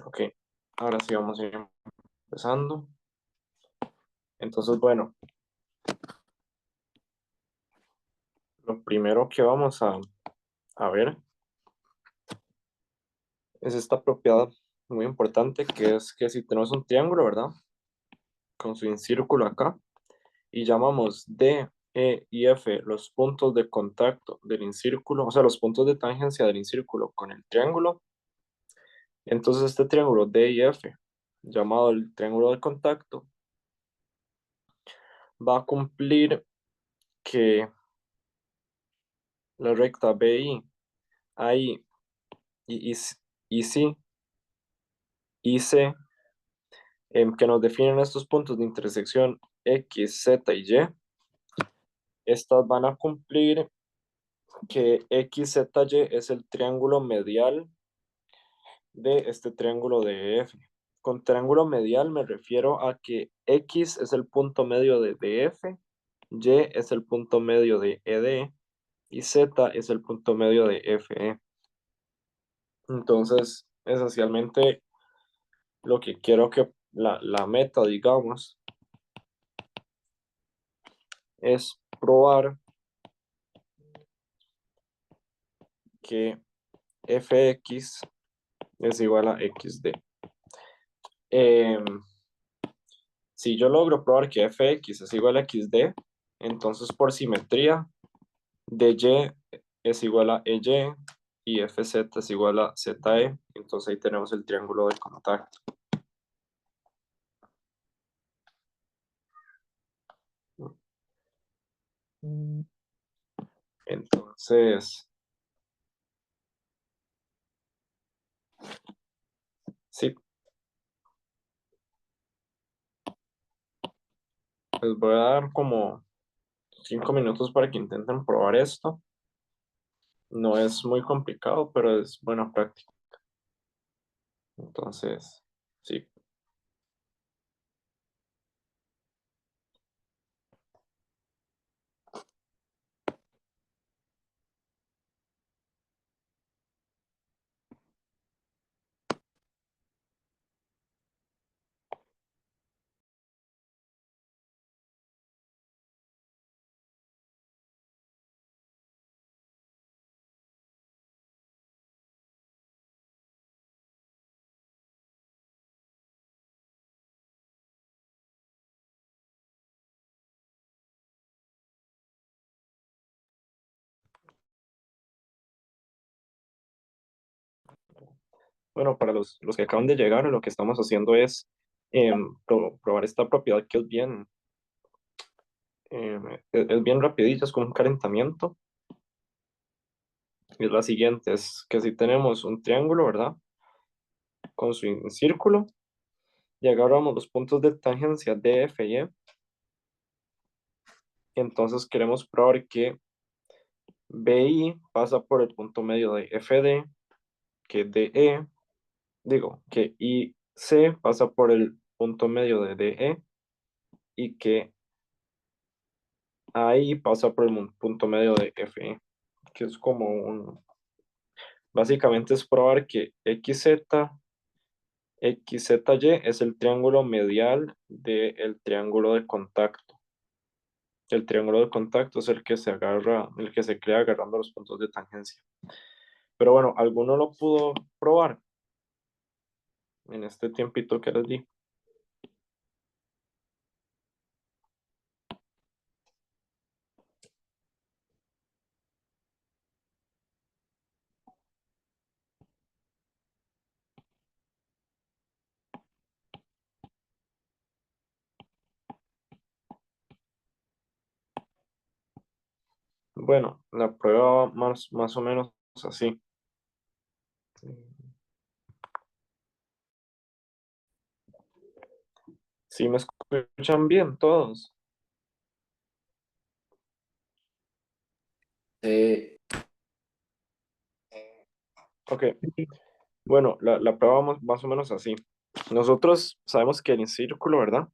Ok, ahora sí vamos a ir empezando. Entonces, bueno, lo primero que vamos a ver es esta propiedad muy importante, que es que si tenemos un triángulo, ¿verdad? Con su incírculo acá, y llamamos D, E y F los puntos de contacto del incírculo, o sea, los puntos de tangencia del incírculo con el triángulo. Entonces este triángulo D y F, llamado el triángulo de contacto, va a cumplir que la recta BI, AI y, y C, y C, que nos definen estos puntos de intersección X, Z y Y, estas van a cumplir que XZY es el triángulo medial de este triángulo de F. Con triángulo medial me refiero a que X es el punto medio de DF, Y es el punto medio de ED y Z es el punto medio de FE. Entonces, esencialmente lo que quiero que la meta, digamos, es probar que Fx es igual a XD. Si yo logro probar que Fx es igual a XD, entonces por simetría, DY es igual a EY y FZ es igual a ZE. Entonces ahí tenemos el triángulo de contacto. Entonces, sí, les voy a dar como 5 minutos para que intenten probar esto. No es muy complicado, pero es buena práctica. Entonces, sí. Bueno, para los que acaban de llegar, lo que estamos haciendo es probar esta propiedad que es bien rapidita, es como un calentamiento. Y es la siguiente, es que si tenemos un triángulo, ¿verdad? Con su círculo, y agarramos los puntos de tangencia D, F y E, entonces queremos probar que BI pasa por el punto medio de FD, que DE, digo, que IC pasa por el punto medio de DE y que AI pasa por el punto medio de FE, que es como básicamente es probar que XZY es el triángulo medial del triángulo de contacto. El triángulo de contacto es el que se agarra, el que se crea agarrando los puntos de tangencia. Pero bueno, ¿alguno lo pudo probar en este tiempito que les di? Bueno, la prueba va más o menos así. ¿Sí me escuchan bien todos? Eh, Ok, bueno, la prueba va más o menos así. Nosotros sabemos que el círculo, ¿verdad?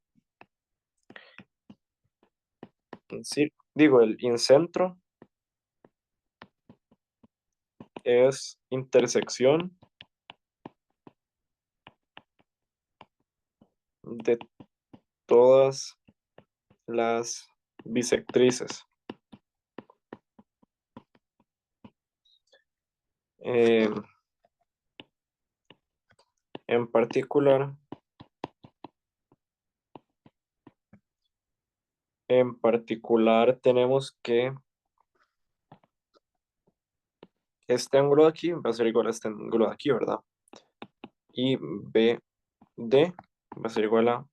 Digo, el incentro es intersección de todas las bisectrices. En particular, tenemos que este ángulo de aquí va a ser igual a este ángulo de aquí, ¿verdad? Y BD va a ser igual a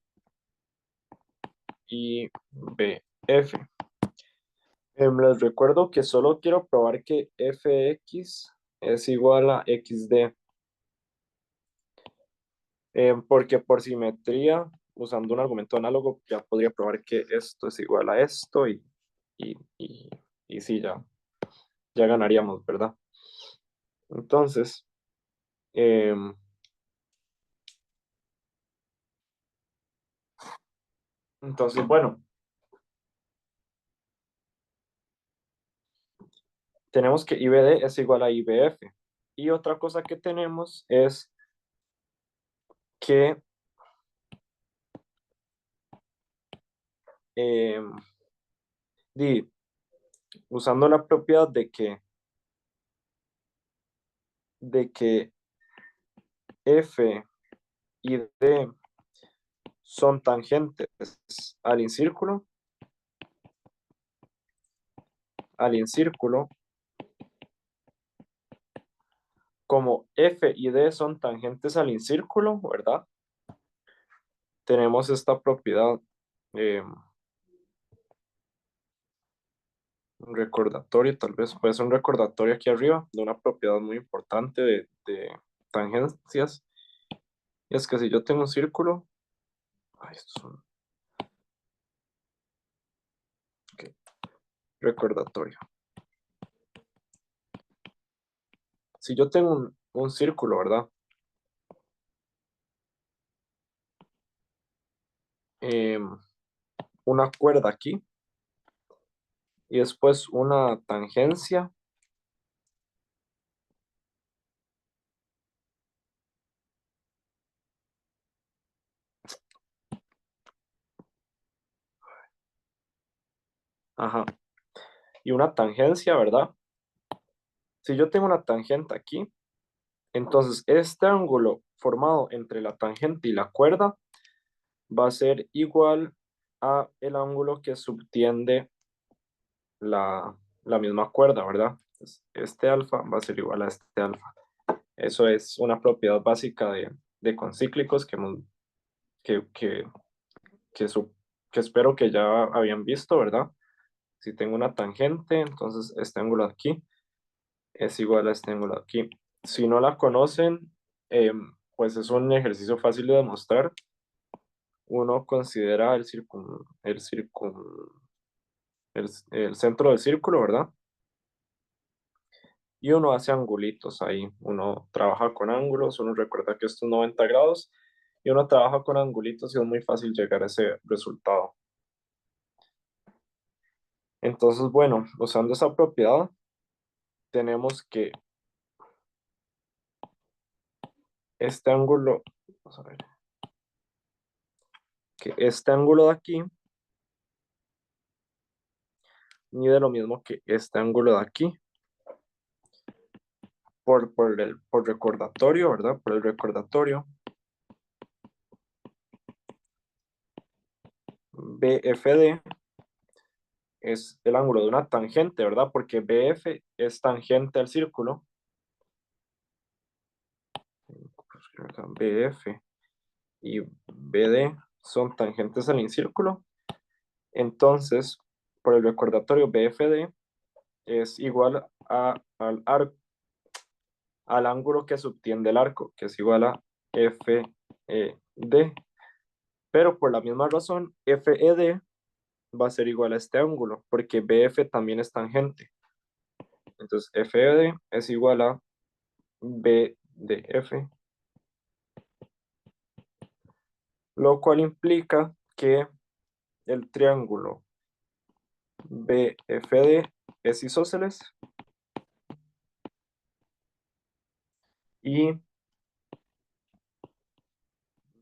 IBF. Les recuerdo que solo quiero probar que fx es igual a xd, porque por simetría, usando un argumento análogo, ya podría probar que esto es igual a esto y, y, y sí, ya ganaríamos, ¿verdad? Entonces, em, bueno, tenemos que IBD es igual a IBF. Y otra cosa que tenemos es que em, usando la propiedad de que F y D son tangentes al incírculo, como F y D son tangentes al incírculo, ¿verdad? Tenemos esta propiedad, un recordatorio, tal vez puede ser un recordatorio aquí arriba de una propiedad muy importante de tangencias. Y es que si yo tengo un círculo, esto es un ok, recordatorio. Si yo tengo un círculo, ¿verdad? Una cuerda aquí y después una tangencia. Ajá. Y una tangencia, ¿verdad? Si yo tengo una tangente aquí, entonces este ángulo formado entre la tangente y la cuerda va a ser igual a el ángulo que subtiende la misma cuerda, ¿verdad? Entonces, este alfa va a ser igual a este alfa. Eso es una propiedad básica de concíclicos que, que, que, su- que espero que ya habían visto, ¿verdad? Si tengo una tangente, entonces este ángulo de aquí es igual a este ángulo de aquí. Si no la conocen, pues es un ejercicio fácil de demostrar. Uno considera el centro del círculo, ¿verdad? Y uno hace angulitos ahí. Uno trabaja con ángulos, uno recuerda que esto es 90 grados y uno trabaja con angulitos y es muy fácil llegar a ese resultado. Entonces, bueno, usando esa propiedad, tenemos que este ángulo, vamos a ver, que este ángulo de aquí mide lo mismo que este ángulo de aquí por recordatorio, ¿verdad? Por el recordatorio. BFD es el ángulo de una tangente, ¿verdad? Porque BF es tangente al círculo. BF y BD son tangentes al incírculo. Entonces, por el recordatorio, BFD es igual al ángulo que subtiende el arco, que es igual a FED. Pero por la misma razón, FED va a ser igual a este ángulo, porque BF también es tangente. Entonces, FED es igual a BDF, lo cual implica que el triángulo BFD es isósceles y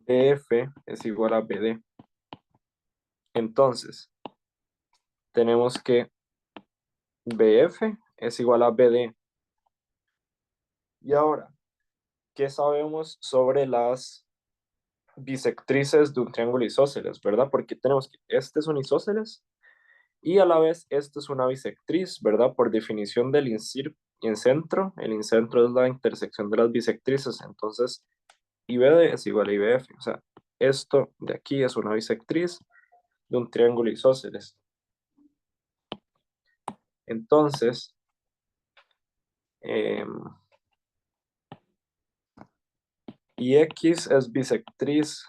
BF es igual a BD. Entonces, tenemos que BF es igual a BD. Y ahora, ¿qué sabemos sobre las bisectrices de un triángulo isósceles, verdad? Porque tenemos que este es un isósceles y a la vez esto es una bisectriz, ¿verdad? Por definición del incentro, el incentro es la intersección de las bisectrices, entonces IBD es igual a IBF, o sea, esto de aquí es una bisectriz de un triángulo isósceles. Entonces, y X es bisectriz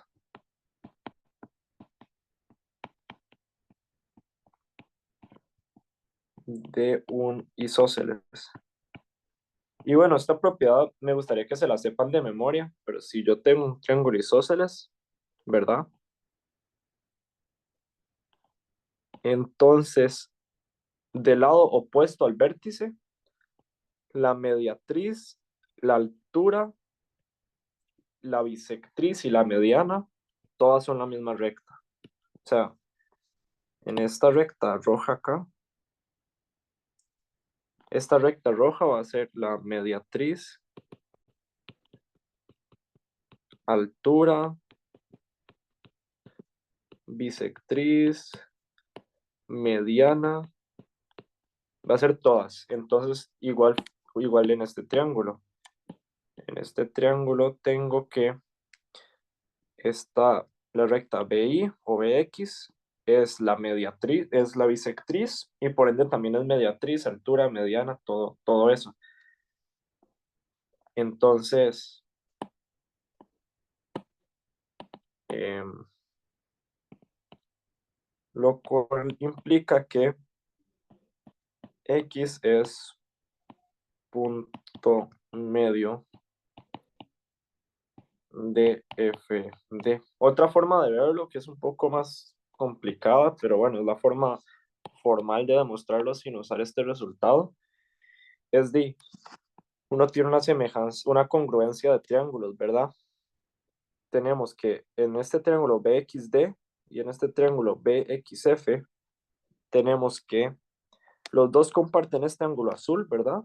de un isósceles. Y bueno, esta propiedad me gustaría que se la sepan de memoria, pero si yo tengo un triángulo isósceles, ¿verdad? Entonces, del lado opuesto al vértice, la mediatriz, la altura, la bisectriz y la mediana, todas son la misma recta. O sea, en esta recta roja acá, esta recta roja va a ser la mediatriz, altura, bisectriz, mediana, va a ser todas. Entonces, igual en este triángulo. En este triángulo tengo que la recta BI o BX es la mediatriz, es la bisectriz y por ende también es mediatriz, altura, mediana, todo eso. Entonces, em, lo cual implica que X es punto medio de FD. Otra forma de verlo que es un poco más complicada, pero bueno, es la forma formal de demostrarlo sin usar este resultado, es de uno tiene una semejanza, una congruencia de triángulos, ¿verdad? Tenemos que en este triángulo BXD y en este triángulo BXF, tenemos que los dos comparten este ángulo azul, ¿verdad?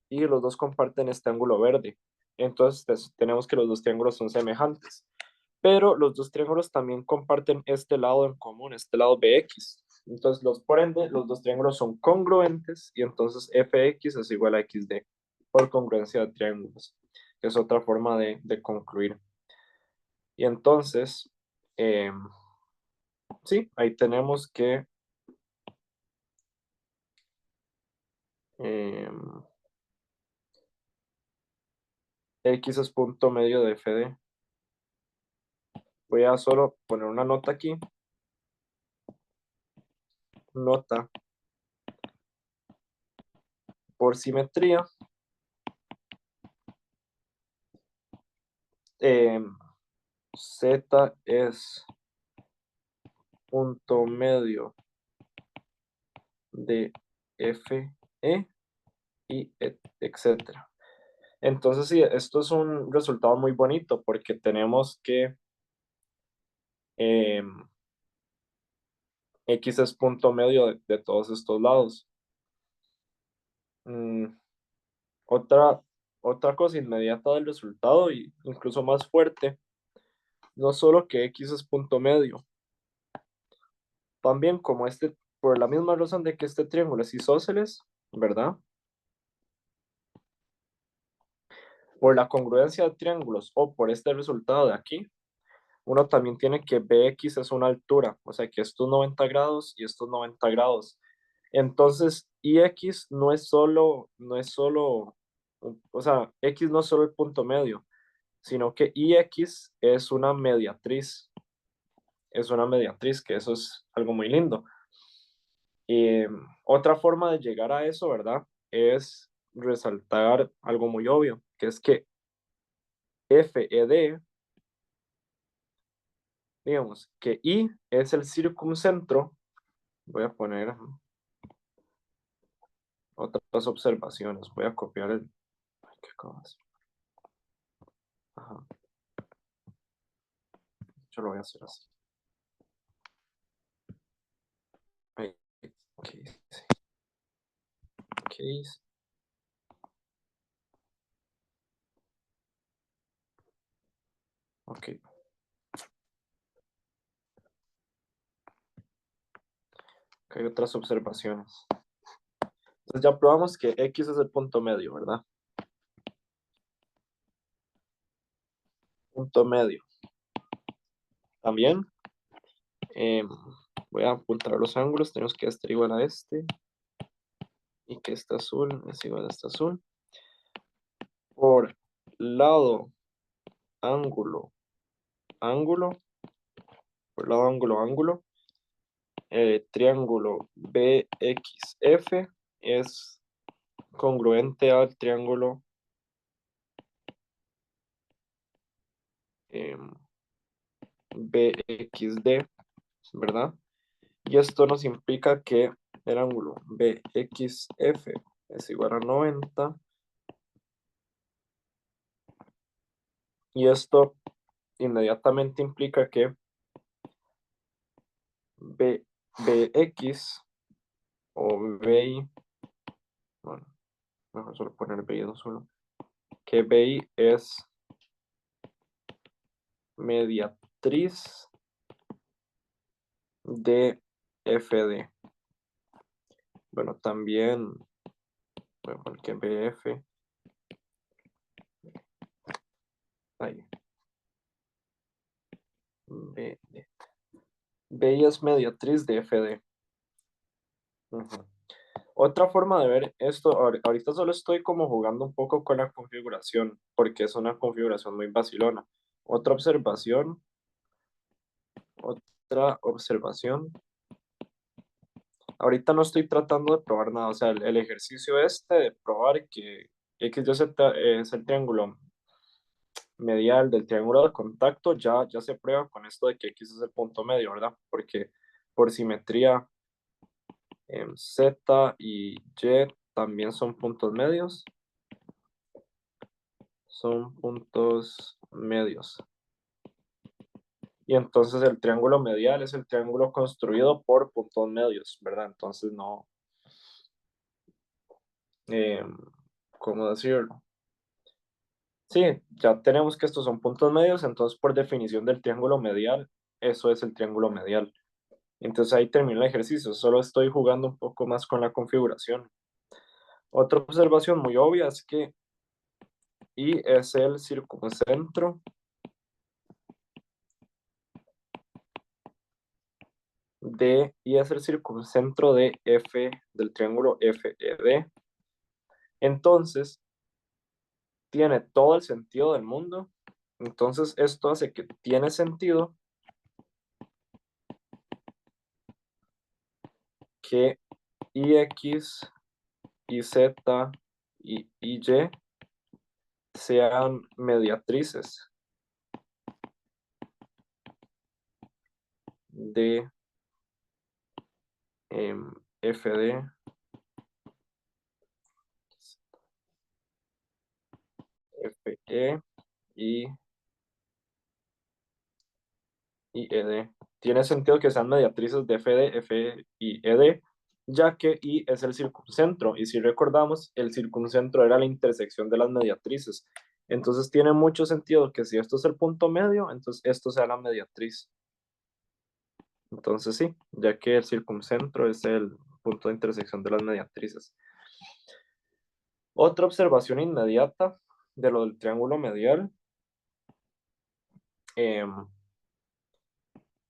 Y los dos comparten este ángulo verde. Entonces tenemos que los dos triángulos son semejantes. Pero los dos triángulos también comparten este lado en común, este lado BX. Entonces, por ende, los dos triángulos son congruentes y entonces FX es igual a XD por congruencia de triángulos, que es otra forma de concluir. Y entonces, sí, ahí tenemos que em, X es punto medio de FD. Voy a solo poner una nota aquí. Nota por simetría. em, Z es punto medio de FE y etcétera. Entonces, sí, esto es un resultado muy bonito porque tenemos que eh, X es punto medio de todos estos lados. Mm, otra, otra cosa inmediata del resultado y incluso más fuerte, no solo que X es punto medio, también como por la misma razón de que este triángulo es isósceles, ¿verdad? Por la congruencia de triángulos o por este resultado de aquí, uno también tiene que BX es una altura, o sea que estos 90 grados y estos 90 grados. Entonces, IX no es solo, o sea, X no es solo el punto medio, sino que IX es una mediatriz, que eso es algo muy lindo. Y otra forma de llegar a eso, ¿verdad? Es resaltar algo muy obvio, que es que FED, digamos, que I es el circuncentro. Voy a poner otras observaciones. Voy a copiar el. Ay, ¿qué acabo de hacer? Ajá. Yo lo voy a hacer así. Ahí, ok, sí, ok, sí. Ok. Ok, hay otras observaciones. Entonces ya probamos que X es el punto medio, ¿verdad? Punto medio. También em, voy a apuntar los ángulos. Tenemos que este igual a este. Y que este azul es igual a este azul. Por lado, ángulo, ángulo. Por lado, ángulo, ángulo. Triángulo BXF es congruente al triángulo BXD, ¿verdad? Y esto nos implica que el ángulo BXF es igual a 90. Y esto inmediatamente implica que BX o BI, bueno, mejor solo poner BI solo, que BI es mediatriz de FD. Bueno, también voy a poner que BF, ahí, BD. BI es mediatriz de FD. Ujú. Otra forma de ver esto, ahorita solo estoy como jugando un poco con la configuración, porque es una configuración muy vacilona. Otra observación, otra observación. Ahorita no estoy tratando de probar nada, o sea, el ejercicio este de probar que X, Y, Z es el triángulo medial del triángulo de contacto, ya se prueba con esto de que X es el punto medio, ¿verdad? Porque por simetría Z y Y también son puntos medios. Son puntos medios. Y entonces el triángulo medial es el triángulo construido por puntos medios, ¿verdad? Entonces no, eh, ¿cómo decirlo? Sí, ya tenemos que estos son puntos medios, entonces por definición del triángulo medial, eso es el triángulo medial. Entonces ahí termina el ejercicio, solo estoy jugando un poco más con la configuración. Otra observación muy obvia es que I es el circuncentro I es el circuncentro de F del triángulo FED. Entonces, tiene todo el sentido del mundo. Entonces, esto hace que tiene sentido que IX, YZ y YY sean mediatrices de FD FE y ED. Tiene sentido que sean mediatrices de FD, FE y ED, ya que I es el circuncentro. Y si recordamos, el circuncentro era la intersección de las mediatrices. Entonces tiene mucho sentido que si esto es el punto medio, entonces esto sea la mediatriz. Entonces sí, ya que el circuncentro es el punto de intersección de las mediatrices. Otra observación inmediata de lo del triángulo medial.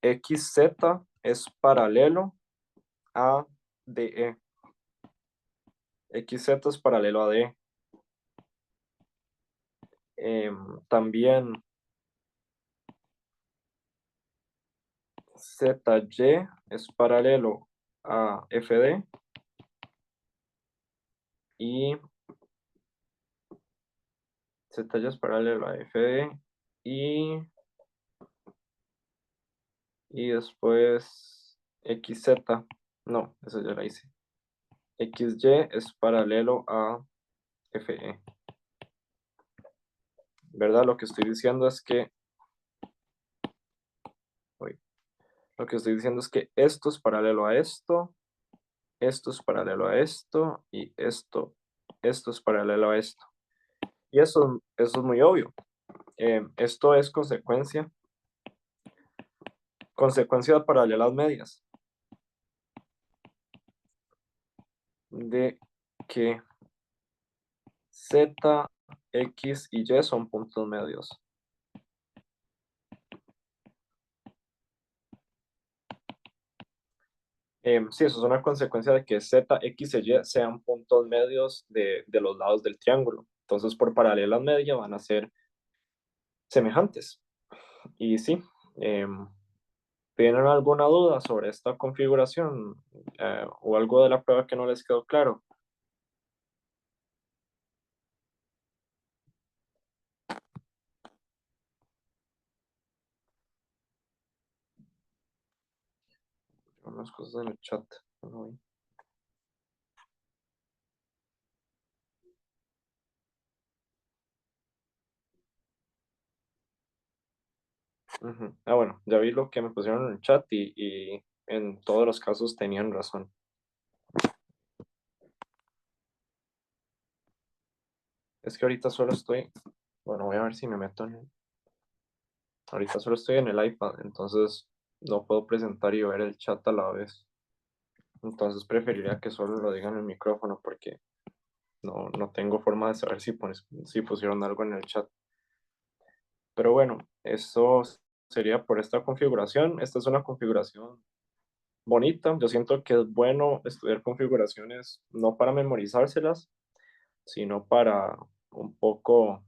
XZ es paralelo a DE. XZ es paralelo a D. También ZY es paralelo a FD y ZY es paralelo a FD y después XZ. No, eso ya la hice. XY es paralelo a FE. ¿Verdad? Lo que estoy diciendo es que Lo que estoy diciendo es que esto es paralelo a esto es paralelo a esto y esto es paralelo a esto. Y eso es muy obvio. Esto es consecuencia de paralelas medias de que Z, X y Y son puntos medios. Sí, eso es una consecuencia de que Z, X y Y sean puntos medios de los lados del triángulo. Entonces, por paralelas medias van a ser semejantes. Y sí, ¿tienen alguna duda sobre esta configuración o algo de la prueba que no les quedó claro? Unas cosas en el chat. No vi. Ujú. Ah, bueno, ya vi lo que me pusieron en el chat y en todos los casos tenían razón. Es que ahorita solo estoy, bueno, voy a ver si me meto ahorita solo estoy en el iPad, entonces no puedo presentar y ver el chat a la vez. Entonces preferiría que solo lo digan en el micrófono porque no tengo forma de saber si pusieron algo en el chat. Pero bueno, eso sería por esta configuración. Esta es una configuración bonita. Yo siento que es bueno estudiar configuraciones no para memorizárselas, sino para un poco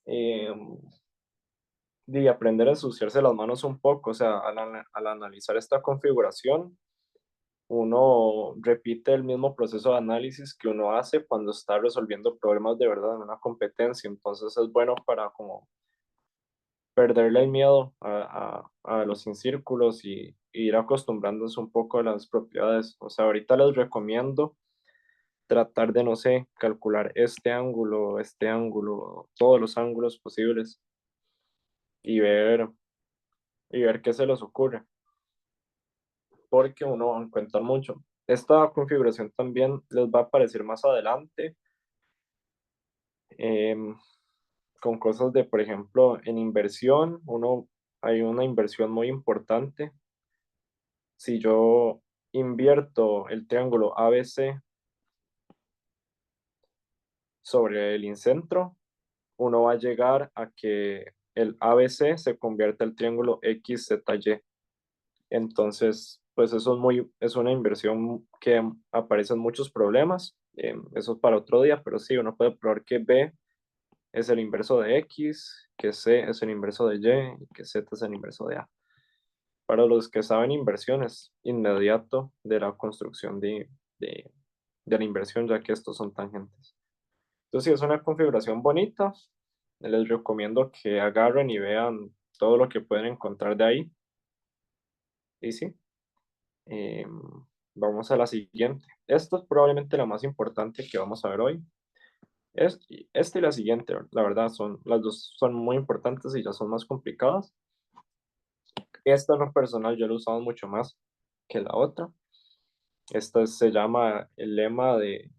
eh, de aprender a ensuciarse las manos un poco. O sea, al analizar esta configuración, uno repite el mismo proceso de análisis que uno hace cuando está resolviendo problemas de verdad en una competencia. Entonces es bueno para como perderle el miedo a los incírculos y ir acostumbrándose un poco a las propiedades. O sea, ahorita les recomiendo tratar de, no sé, calcular este ángulo, todos los ángulos posibles y ver qué se les ocurre, porque uno va a encontrar mucho. Esta configuración también les va a aparecer más adelante em, con cosas de, por ejemplo, en inversión, hay una inversión muy importante. Si yo invierto el triángulo ABC sobre el incentro, uno va a llegar a que el ABC se convierta el triángulo XZY. Entonces, pues eso es una inversión que aparecen muchos problemas. Eso es para otro día, pero sí, uno puede probar que B es el inverso de X, que C es el inverso de Y y que Z es el inverso de A. Para los que saben inversiones, inmediato de la construcción de, de la inversión, ya que estos son tangentes. Entonces, sí, es una configuración bonita. Les recomiendo que agarren y vean todo lo que pueden encontrar de ahí. Y sí, eh, vamos a la siguiente. Esta es probablemente la más importante que vamos a ver hoy. Esta y la siguiente, la verdad, las dos son muy importantes y ya son más complicadas. Esta en lo personal yo lo he usado mucho más que la otra. Esta se llama el lema de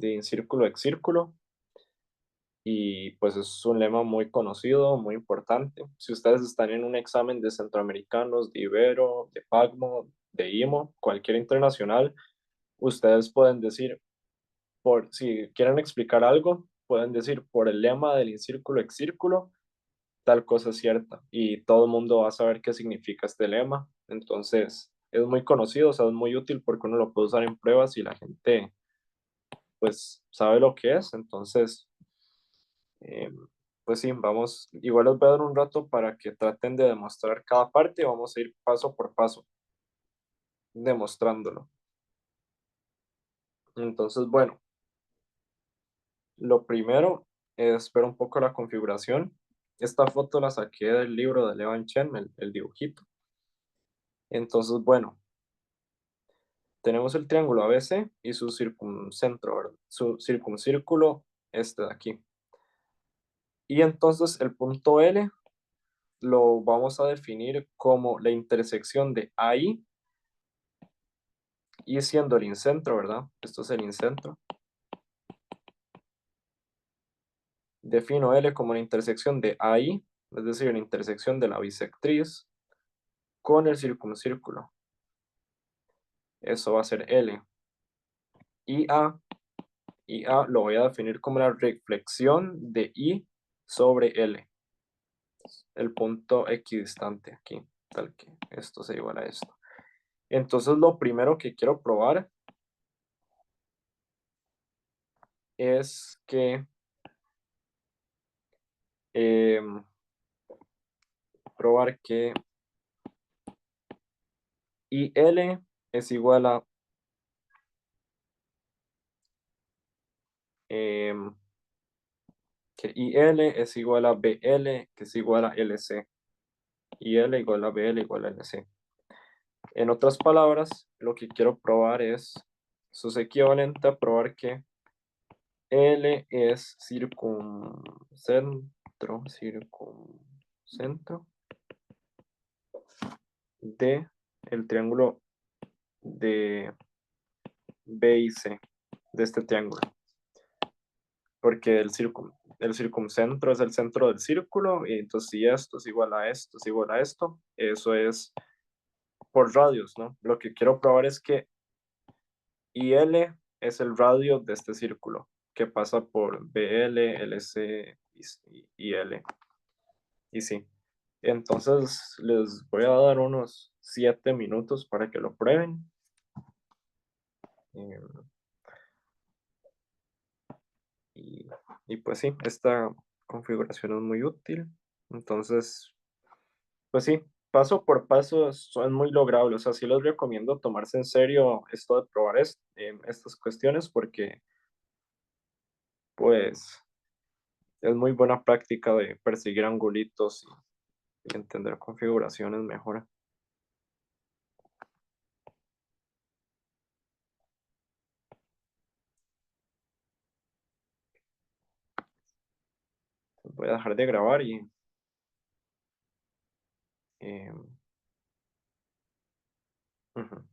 incírculo excírculo y pues es un lema muy conocido, muy importante. Si ustedes están en un examen de centroamericanos, de Ibero, de PACMO, de IMO, cualquier internacional, ustedes pueden decir, si quieren explicar algo, pueden decir por el lema del incírculo excírculo, tal cosa es cierta y todo el mundo va a saber qué significa este lema. Entonces, es muy conocido, o sea, es muy útil porque uno lo puede usar en pruebas y la gente pues sabe lo que es. Entonces, eh, pues sí, igual les voy a dar un rato para que traten de demostrar cada parte, vamos a ir paso por paso demostrándolo. Entonces, bueno, lo primero es ver un poco la configuración. Esta foto la saqué del libro de Levan Chen, el dibujito. Entonces, bueno, tenemos el triángulo ABC y su circuncentro, ¿verdad? Su circuncírculo este de aquí. Y entonces el punto L lo vamos a definir como la intersección de AI, y siendo el incentro, ¿verdad? Esto es el incentro. Defino L como la intersección de AI, es decir, la intersección de la bisectriz con el circuncírculo. Eso va a ser L. Y A lo voy a definir como la reflexión de I sobre L. El punto equidistante aquí, tal que esto se iguala a esto. Entonces lo primero que quiero probar es que probar que IL es igual a que IL es igual a BL, que es igual a LC. IL igual a BL igual a LC. En otras palabras, lo que quiero probar es, eso es equivalente a probar que L es circuncentro de el triángulo de B y C, de este triángulo. Porque el circuncentro es el centro del círculo, y entonces si esto es igual a esto, es igual a esto, eso es por radios, ¿no? Lo que quiero probar es que IL es el radio de este círculo, que pasa por BL, LC y L. Y sí, entonces les voy a dar unos 7 minutos para que lo prueben. Eh, Y, y pues sí, esta configuración es muy útil. Entonces, pues sí, paso por paso son muy logrables. O sea, sí les recomiendo tomarse en serio esto de probar estas cuestiones porque pues es muy buena práctica de perseguir angulitos y entender configuraciones mejor. Voy a dejar de grabar y eh, ujú.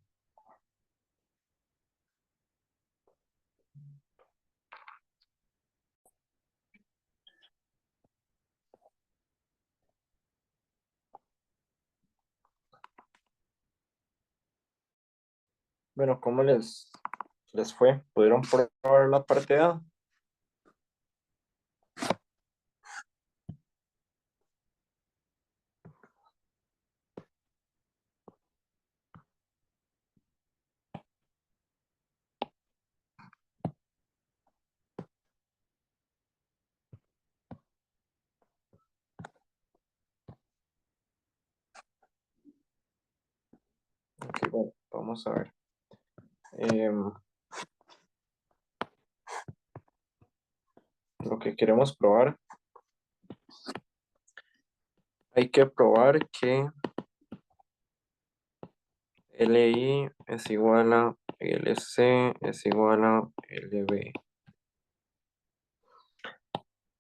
Bueno, ¿cómo les fue? ¿Pudieron probar la parte A? Ok, bueno, vamos a ver. Em, lo que queremos probar, hay que probar que LI es igual a LC es igual a LB.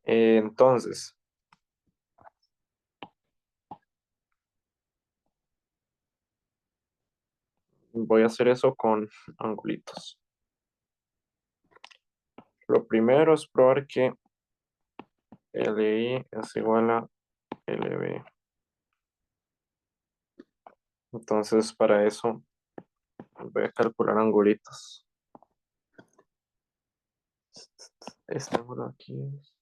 Entonces, voy a hacer eso con angulitos. Lo primero es probar que LI es igual a LB. Entonces, para eso voy a calcular angulitos. Este ángulo aquí es...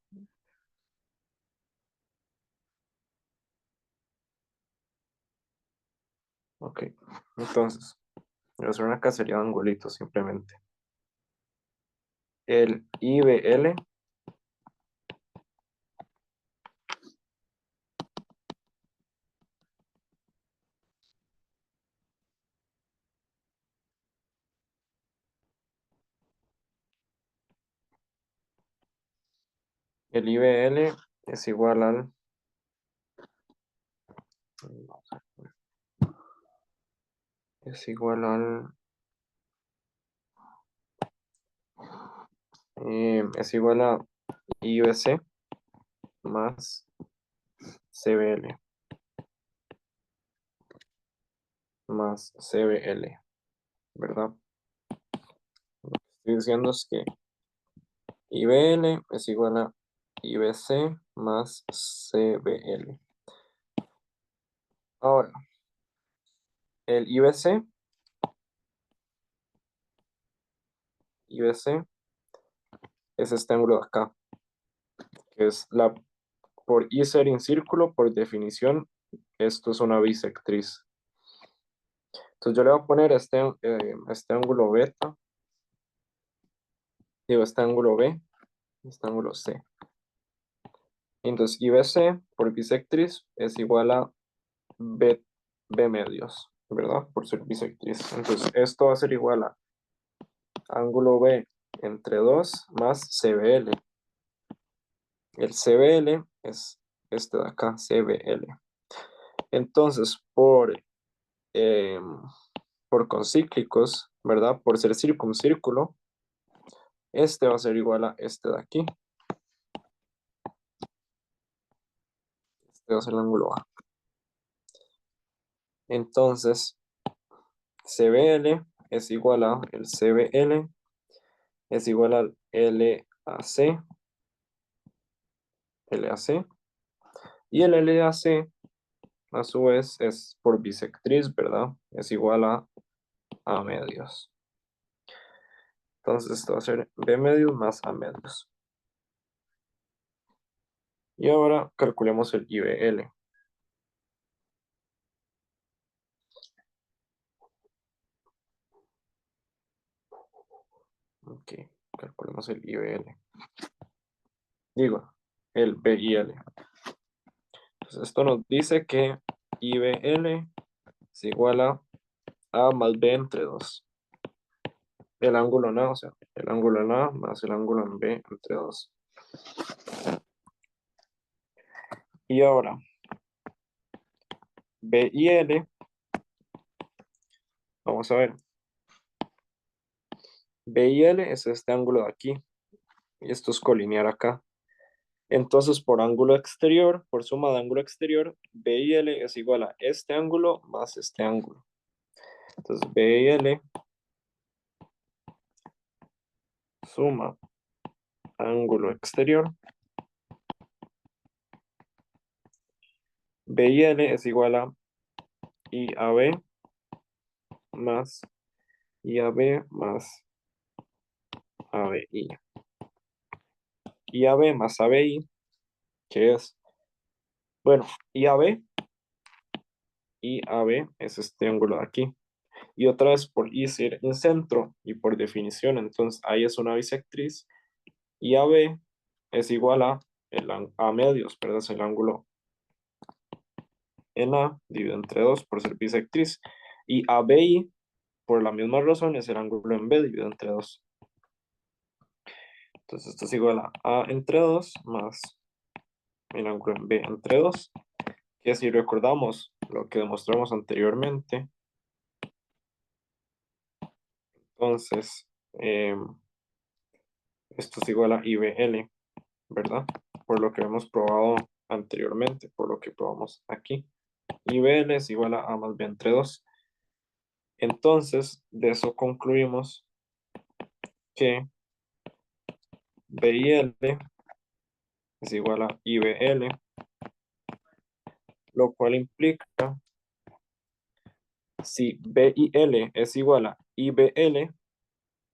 Ok, entonces, voy a hacer una cacería de angulitos simplemente. El IBL, el IBL es igual al... Es igual al... es igual a IBC más CBL. más CBL, ¿verdad? Lo que estoy diciendo es que IBL es igual a IBC más CBL. Ahora, el IBC es este ángulo de acá, que es por I ser en círculo, por definición, esto es una bisectriz. Entonces yo le voy a poner este ángulo beta, digo, este ángulo B, este ángulo C. Entonces IBC por bisectriz es igual a B medios, ¿verdad? Por ser bisectriz. Entonces esto va a ser igual a ángulo B entre 2 más CBL. El CBL es este de acá, CBL. Entonces, eh, por concíclicos, ¿verdad? Por ser circuncírculo, este va a ser igual a este de aquí. Este va a ser el ángulo A. Entonces, CBL es igual a el CBL es igual al LAC, LAC. Y el LAC, a su vez, es por bisectriz, ¿verdad? Es igual a medios. Entonces, esto va a ser B medios más A medios. Y ahora calculemos el IBL. Ok, calculemos el IBL. Digo, el BIL. Entonces, esto nos dice que IBL es igual a más B entre 2. El ángulo en A, o sea, el ángulo en A más el ángulo en B entre 2. Y ahora, BIL, vamos a ver. BIL es este ángulo de aquí. Y esto es colinear acá. Entonces, por ángulo exterior, por suma de ángulo exterior, BIL es igual a este ángulo más este ángulo. Entonces, BIL suma ángulo exterior. BIL es igual a IAB más IAB más ABI. IAB más ABI, que es, bueno, IAB es este ángulo de aquí. Y otra vez por I ser en centro y por definición, entonces ahí es una bisectriz. Y AB es igual a medios, perdón, es el ángulo en A dividido entre 2 por ser bisectriz. Y ABI, por la misma razón, es el ángulo en B dividido entre 2. Entonces esto es igual a A entre 2 más el ángulo en B entre 2. Que si recordamos lo que demostramos anteriormente, entonces esto es igual a IBL, ¿verdad? Por lo que hemos probado anteriormente, por lo que probamos aquí. IBL es igual a A más B entre 2. Entonces, de eso concluimos que BIL es igual a IBL, lo cual implica si BIL es igual a IBL,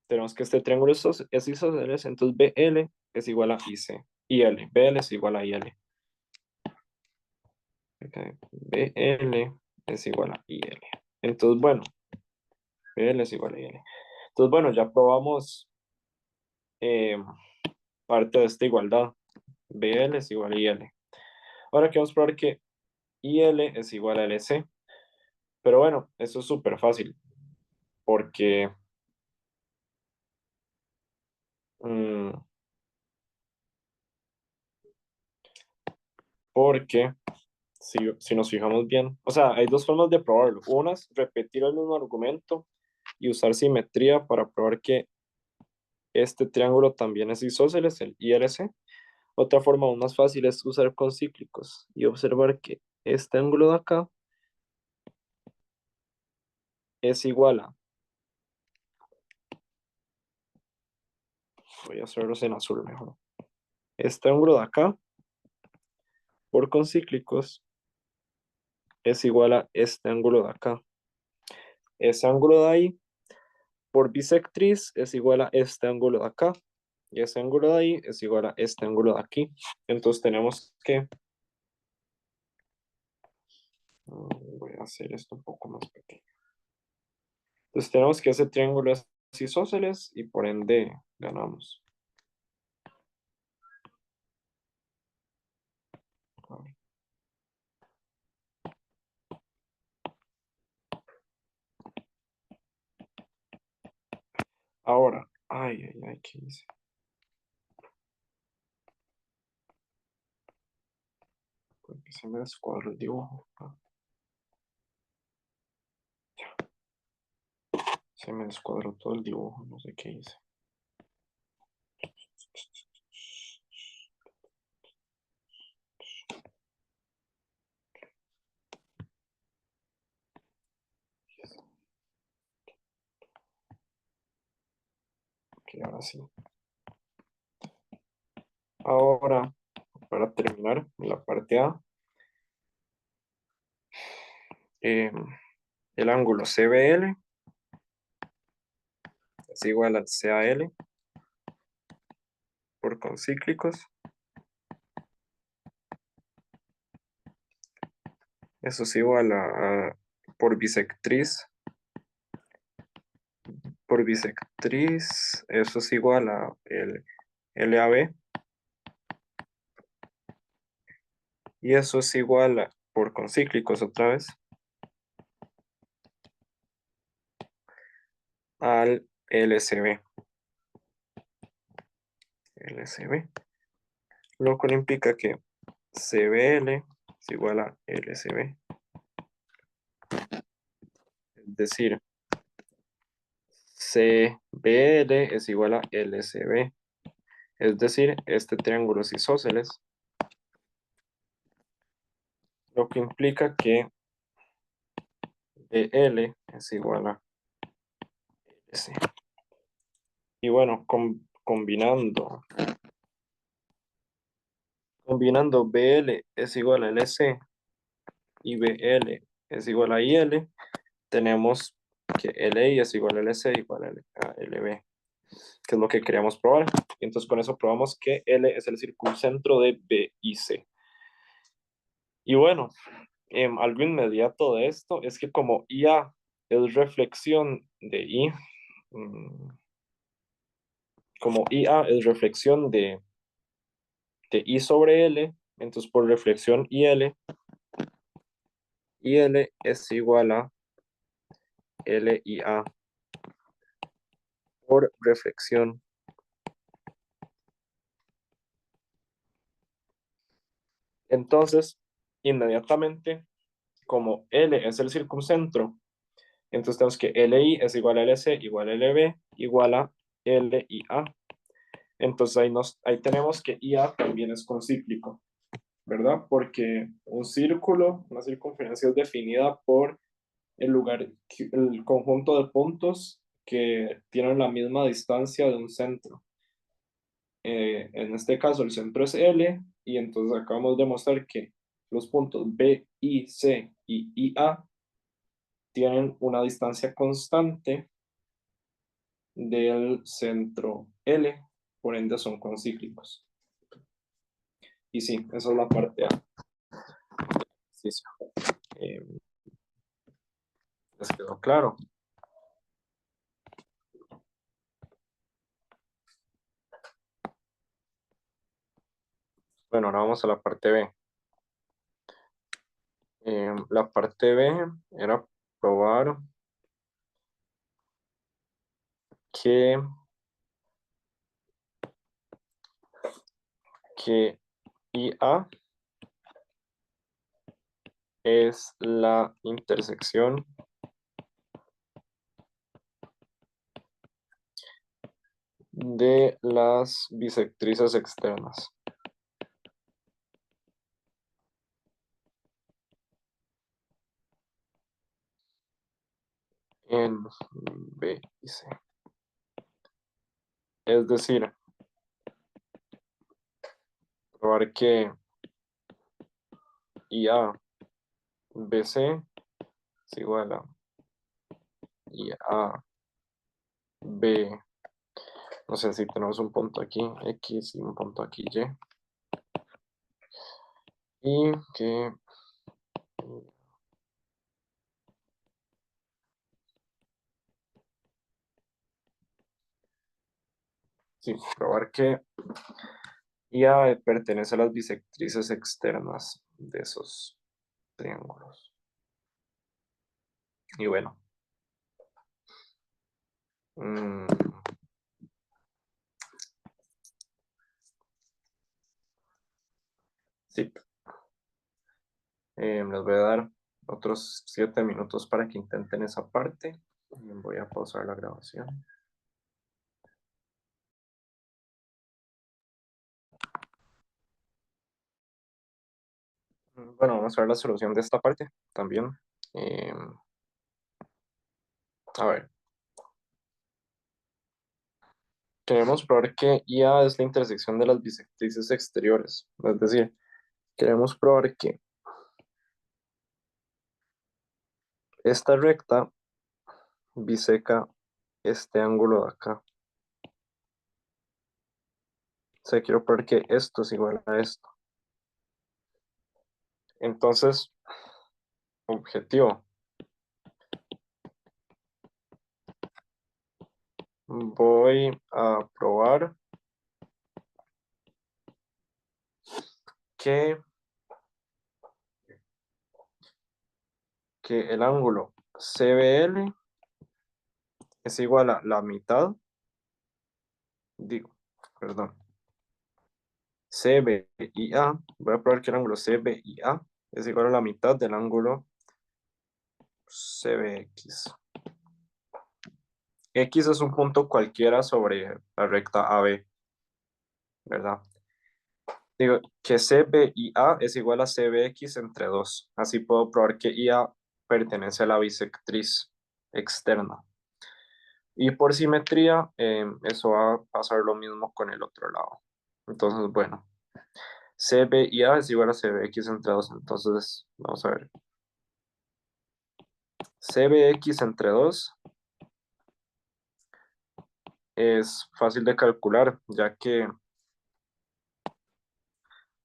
tenemos que este triángulo es isósceles, entonces BL es igual a IC. IL, BL es igual a IL. Okay. BL es igual a IL. Entonces, bueno, BL es igual a IL. Entonces, bueno, ya probamos eh, parte de esta igualdad. BL es igual a IL. Ahora que vamos a probar que IL es igual a LC. Pero bueno, eso es súper fácil. Porque, mm, porque si nos fijamos bien, o sea, hay dos formas de probarlo. Una es repetir el mismo argumento y usar simetría para probar que este triángulo también es isósceles, el ILC. Otra forma aún más fácil es usar concíclicos y observar que este ángulo de acá es igual a, voy a hacerlos en azul mejor, este ángulo de acá por concíclicos es igual a este ángulo de acá. Ese ángulo de ahí por bisectriz es igual a este ángulo de acá. Y ese ángulo de ahí es igual a este ángulo de aquí. Entonces tenemos que, voy a hacer esto un poco más pequeño. Entonces tenemos que ese triángulo es isósceles y por ende ganamos. Ahora, ay, ¿qué hice? Porque se me descuadró el dibujo. Se me descuadró todo el dibujo, no sé qué hice. Ok, ahora sí. Ahora, para terminar la parte A, el ángulo CBL es igual al CAL por concíclicos. Eso es igual a por bisectriz. Por bisectriz, eso es igual a el LAB. Y eso es igual a, por concíclicos otra vez, al LCB. LCB. Lo cual implica que CBL es igual a LCB. Es decir, CBL es igual a LCB. Es decir, este triángulo es isósceles. Lo que implica que BL es igual a LC. Y bueno, combinando BL es igual a LC y BL es igual a IL, tenemos que LI es igual a LC igual a LB, que es lo que queríamos probar. Y entonces con eso probamos que L es el circuncentro de B y C. Y bueno, algo inmediato de esto es que como IA es reflexión de I, como IA es reflexión de I sobre L, entonces por reflexión IL es igual a LIA por reflexión. Entonces, inmediatamente, como L es el circuncentro, entonces tenemos que LI es igual a LC igual a LB igual a LIA. Entonces ahí tenemos que IA también es concíclico, ¿verdad? Porque un círculo, una circunferencia es definida por el conjunto de puntos que tienen la misma distancia de un centro. En este caso el centro es L y entonces acabamos de mostrar que los puntos B, I, C y IA tienen una distancia constante del centro L, por ende son concíclicos. Y sí, esa es la parte A. Sí, sí. Eh, ¿Les quedó claro? Bueno, ahora vamos a la parte B. La parte B era probar que, que IA es la intersección de las bisectrices externas. en B y C. Es decir, probar que IA BC es igual a IA B, no sé si tenemos un punto aquí, X y un punto aquí, Y que sí, probar que IA pertenece a las bisectrices externas de esos triángulos. Y bueno, mm, sí, les voy a dar otros 7 minutos para que intenten esa parte. Voy a pausar la grabación. Bueno, vamos a ver la solución de esta parte también. Eh, a ver, queremos probar que IA es la intersección de las bisectrices exteriores. Es decir, queremos probar que esta recta biseca este ángulo de acá. O sea, quiero probar que esto es igual a esto. Entonces, objetivo. Voy a probar que, que el ángulo CBL es igual a la mitad, digo, perdón, CBIA, voy a probar que el ángulo CBIA es igual a la mitad del ángulo CBX. X es un punto cualquiera sobre la recta AB, ¿verdad? Digo que CBIA es igual a CBX entre 2. Así puedo probar que IA pertenece a la bisectriz externa. Y por simetría, eso va a pasar lo mismo con el otro lado. Entonces, bueno, CBIA es igual a CBX entre 2. Entonces, vamos a ver. CBX entre 2 es fácil de calcular, ya que,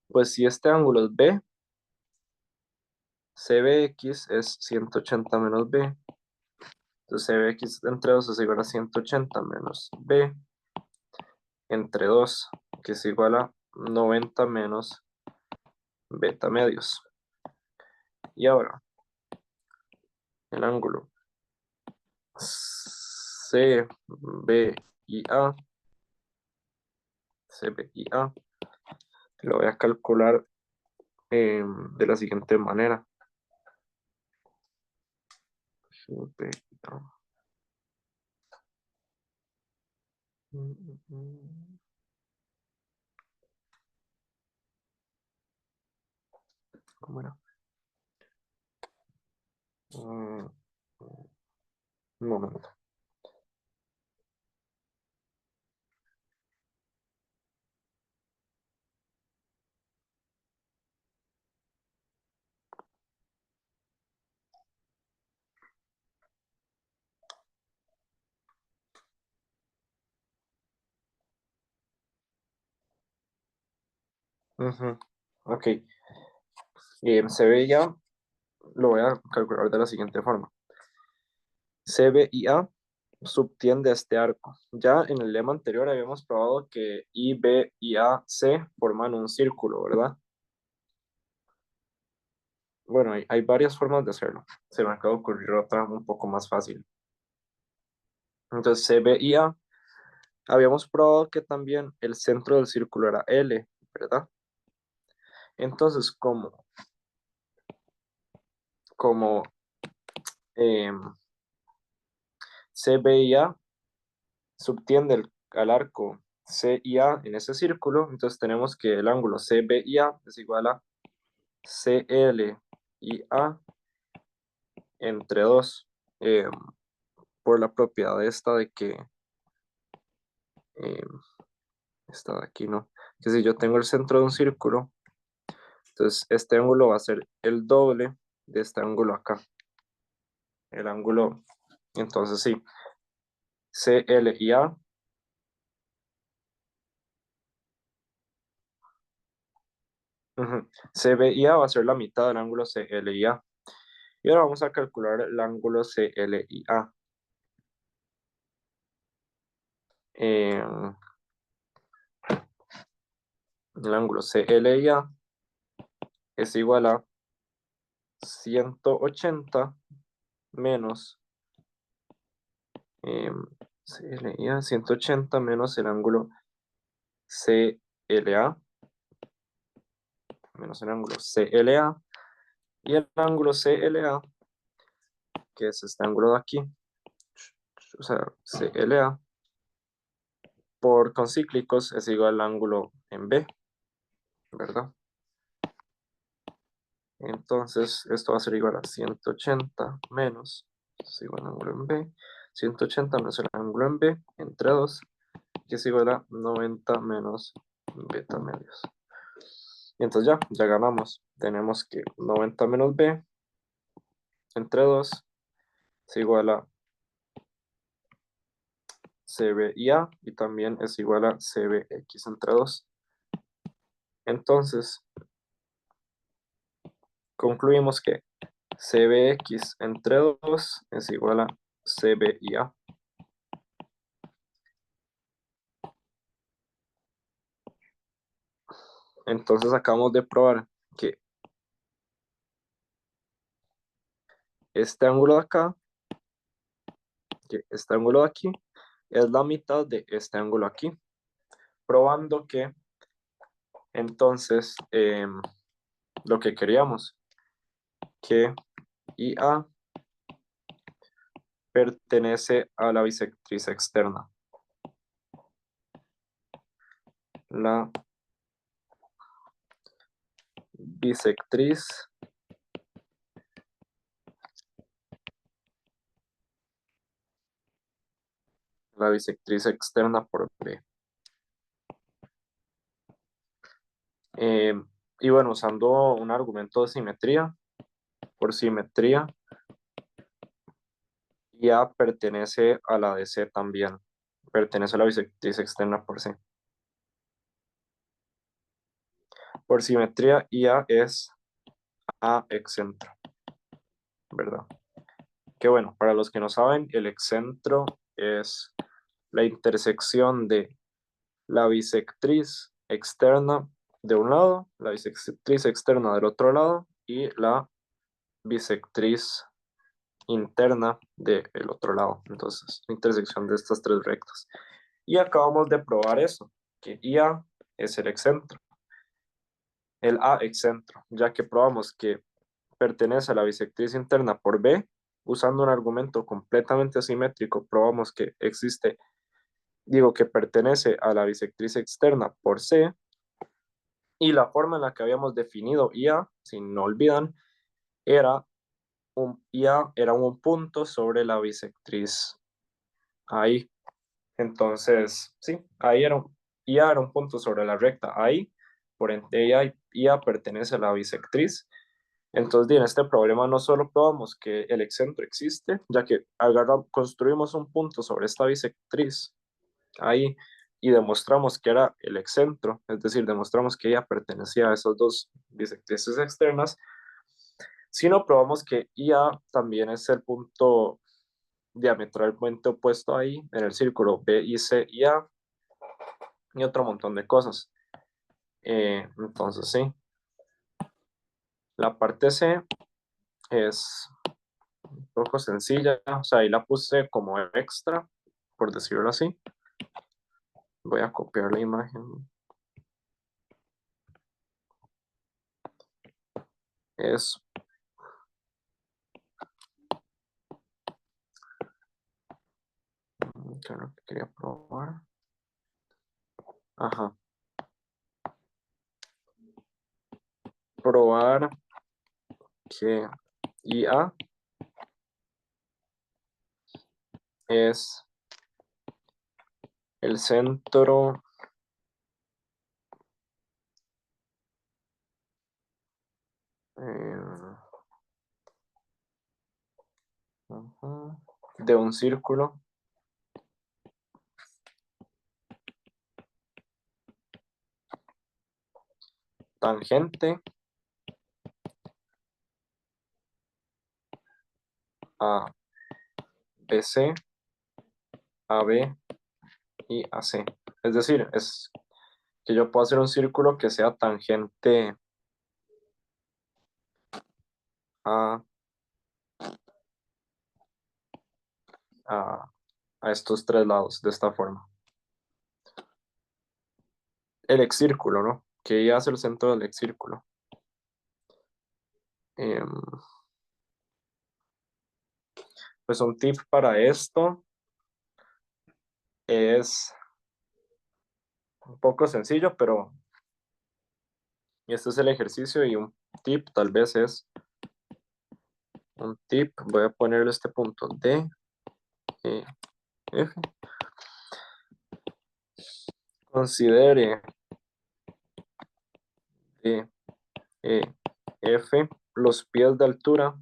pues si este ángulo es B, CBX es 180 menos B. Entonces CBX entre 2 es igual a 180 menos B entre 2, que es igual a 90 menos beta medios. Y ahora, el ángulo CBIA, CBIA, lo voy a calcular de la siguiente manera. CBIA. ¿Cómo era? Un momento. Ok. CBIA lo voy a calcular de la siguiente forma. CBIA subtiende a este arco. Ya en el lema anterior habíamos probado que IB y AC forman un círculo, ¿verdad? Bueno, hay varias formas de hacerlo. Se me acaba de ocurrir otra un poco más fácil. Entonces, CBIA, habíamos probado que también el centro del círculo era L, ¿verdad? Entonces, como CBIA subtiende al arco CIA en ese círculo, entonces tenemos que el ángulo CBIA es igual a CLIA entre 2. por la propiedad esta de que, eh, esta de aquí, ¿no? Que si yo tengo el centro de un círculo, entonces este ángulo va a ser el doble de este ángulo acá. El ángulo, entonces sí, CL y A. CB y A va a ser la mitad del ángulo CL y A. Y ahora vamos a calcular el ángulo CL y A. El ángulo CL y A es igual a 180 menos CL y A, 180 menos el ángulo CLA, menos el ángulo CLA. Y el ángulo CLA, que es este ángulo de aquí, o sea, CLA, por concíclicos es igual al ángulo en B, ¿verdad? Entonces, esto va a ser igual a 180 menos, es igual al ángulo en B, 180 menos el ángulo en B, entre 2, que es igual a 90 menos beta medios. Y entonces ya ganamos. Tenemos que 90 menos B entre 2 es igual a CB y A, y también es igual a CBX entre 2. Entonces, concluimos que CBX entre 2 es igual a CB y A. Entonces acabamos de probar que este ángulo de acá, que este ángulo de aquí, es la mitad de este ángulo aquí. Probando que entonces lo que queríamos, que IA pertenece a la bisectriz externa. La bisectriz externa por B. Y bueno, usando un argumento de simetría, por simetría, IA pertenece a la de C también. Pertenece a la bisectriz externa por C. Por simetría, IA es A excentro, ¿verdad? Que bueno, para los que no saben, el excentro es la intersección de la bisectriz externa de un lado, la bisectriz externa del otro lado y la bisectriz interna del otro lado. Entonces, la intersección de estas tres rectas. Y acabamos de probar eso, que IA es el excentro, el A excentro, ya que probamos que pertenece a la bisectriz interna por B, usando un argumento completamente asimétrico, probamos que existe, digo que pertenece a la bisectriz externa por C, y la forma en la que habíamos definido IA, si no olvidan, era IA era un punto sobre la bisectriz ahí. Entonces, sí, ahí era IA era un punto sobre la recta ahí, por ende IA pertenece a la bisectriz. Entonces, en este problema no solo probamos que el excentro existe, ya que construimos un punto sobre esta bisectriz ahí y demostramos que era el excentro, es decir, demostramos que ella pertenecía a esas dos bisectrices externas, sino probamos que IA también es el punto diametralmente opuesto ahí en el círculo B y C y A y otro montón de cosas. Entonces, sí, la parte C es un poco sencilla, o sea, ahí la puse como extra, por decirlo así. Voy a copiar la imagen. Es ¿qué es lo que quería probar? Ajá. Probar que IA es el centro de un círculo tangente a BC, AB y AC. Es decir, es que yo puedo hacer un círculo que sea tangente a, a, a estos tres lados de esta forma. El excírculo, ¿no? Que ya es el centro del excírculo. Pues un tip para esto es un poco sencillo, pero este es el ejercicio y un tip tal vez es un tip. Voy a ponerle este punto D, E, F. Considere D, E, F los pies de altura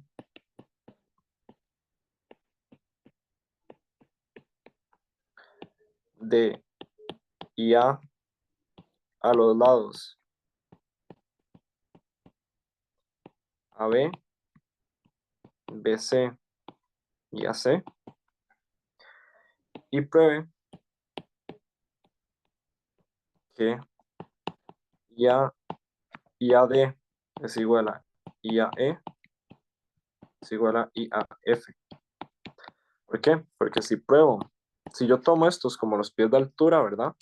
de y A los lados AB, BC y AC y pruebe que IA, IAD es igual a IAE es igual a IAF. ¿Por qué? Porque si yo tomo estos como los pies de altura, ¿verdad?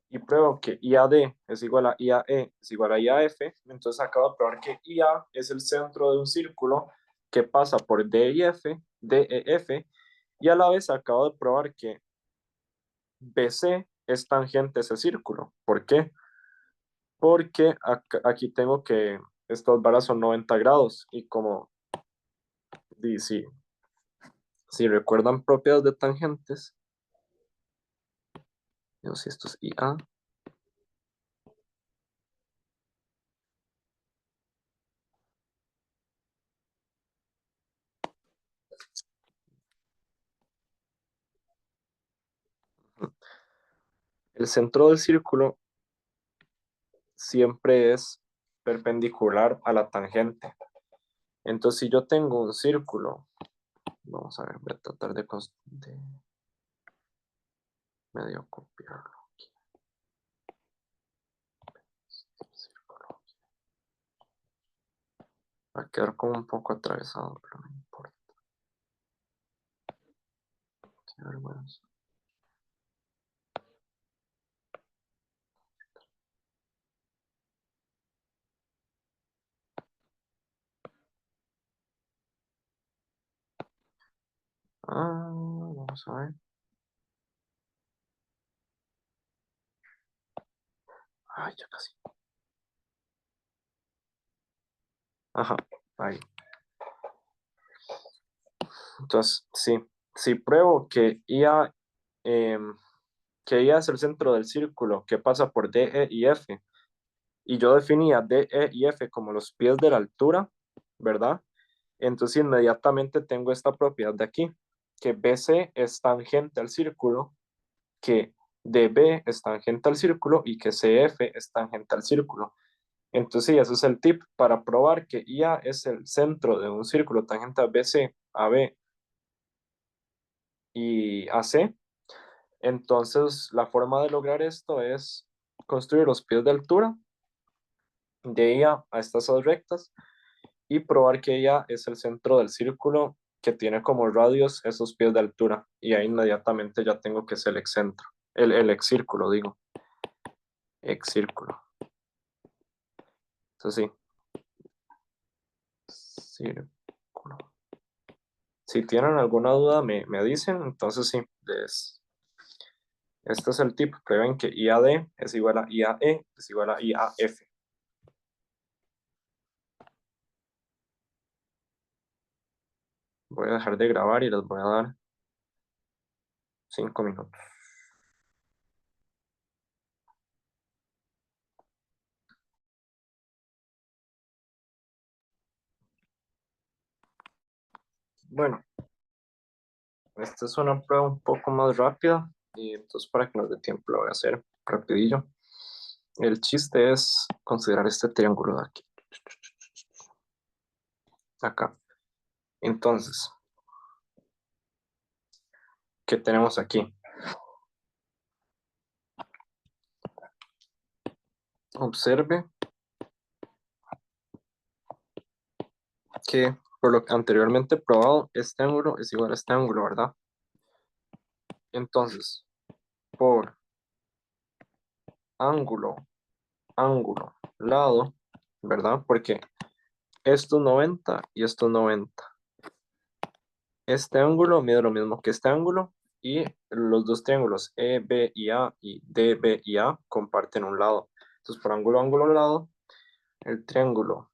Y pruebo que IAD es igual a IAE es igual a IAF, entonces acabo de probar que IA es el centro de un círculo que pasa por DEF, DEF, y a la vez acabo de probar que BC es tangente a ese círculo. ¿Por qué? Porque aquí tengo que estas varas son 90 grados y como si recuerdan propiedades de tangentes, no sé si esto es IA. El centro del círculo siempre es perpendicular a la tangente. Entonces, si yo tengo un círculo, vamos a ver, voy a tratar de medio copiarlo aquí. Círculo. Va a quedar como un poco atravesado, pero no importa. Qué vergüenza. Vamos a ver. Ay, ya casi. Ajá, ahí. Entonces, sí, si pruebo que IA es el centro del círculo que pasa por DE y F, y yo definía DE y F como los pies de la altura, ¿verdad? Entonces inmediatamente tengo esta propiedad de aquí, que BC es tangente al círculo, que DB es tangente al círculo y que CF es tangente al círculo. Entonces, sí, ese es el tip para probar que IA es el centro de un círculo tangente a BC, AB y AC. Entonces, la forma de lograr esto es construir los pies de altura de IA a estas dos rectas y probar que ella es el centro del círculo que tiene como radios esos pies de altura. Y ahí inmediatamente ya tengo que es el excentro, el excírculo, digo, excírculo. Eso sí, círculo. Si tienen alguna duda, me dicen. Entonces sí, este es el tip. Prueben que IAD es igual a IAE es igual a IAF. Voy a dejar de grabar y les voy a dar 5 minutos. Bueno, esta es una prueba un poco más rápida y entonces para que nos dé tiempo lo voy a hacer rapidillo. El chiste es considerar este triángulo de aquí. Acá. Entonces, ¿qué tenemos aquí? Observe que por lo anteriormente probado, este ángulo es igual a este ángulo, ¿verdad? Entonces, por ángulo, ángulo, lado, ¿verdad? Porque esto es 90 y esto es 90. Este ángulo mide lo mismo que este ángulo y los dos triángulos EB y A y DB y A comparten un lado. Entonces, por ángulo, ángulo, lado, el triángulo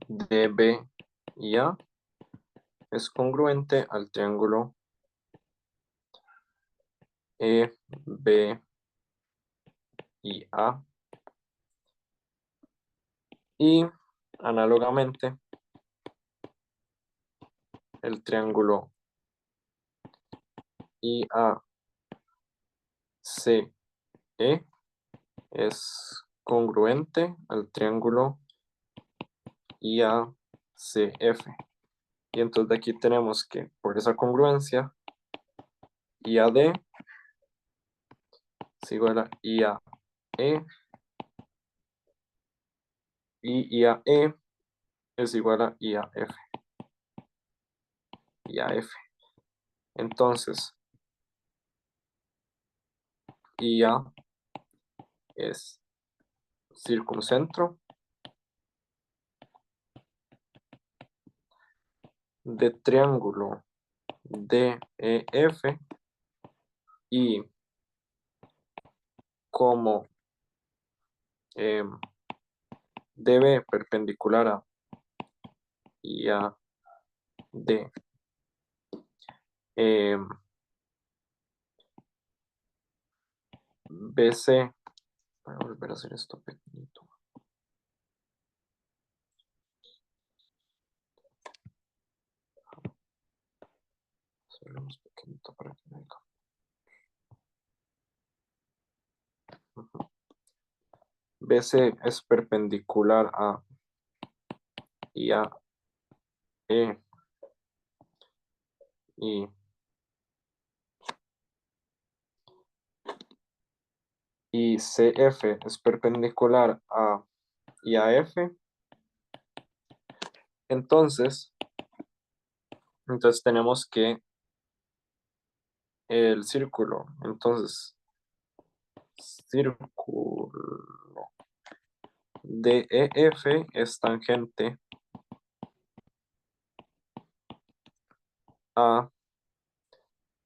DB y A es congruente al triángulo EB y A. Y análogamente, el triángulo IACE es congruente al triángulo IACF. Y entonces de aquí tenemos que por esa congruencia, IAD es igual a IAE y IAE es igual a IAF. IAF. Entonces, IA es circuncentro de triángulo DEF y como DB perpendicular a IAD, BC, voy a volver a hacer esto pequeñito. Hacerlo más pequeñito para que me diga. BC es perpendicular a IAE y CF es perpendicular a IAF. Entonces tenemos que el círculo, entonces círculo DEF es tangente a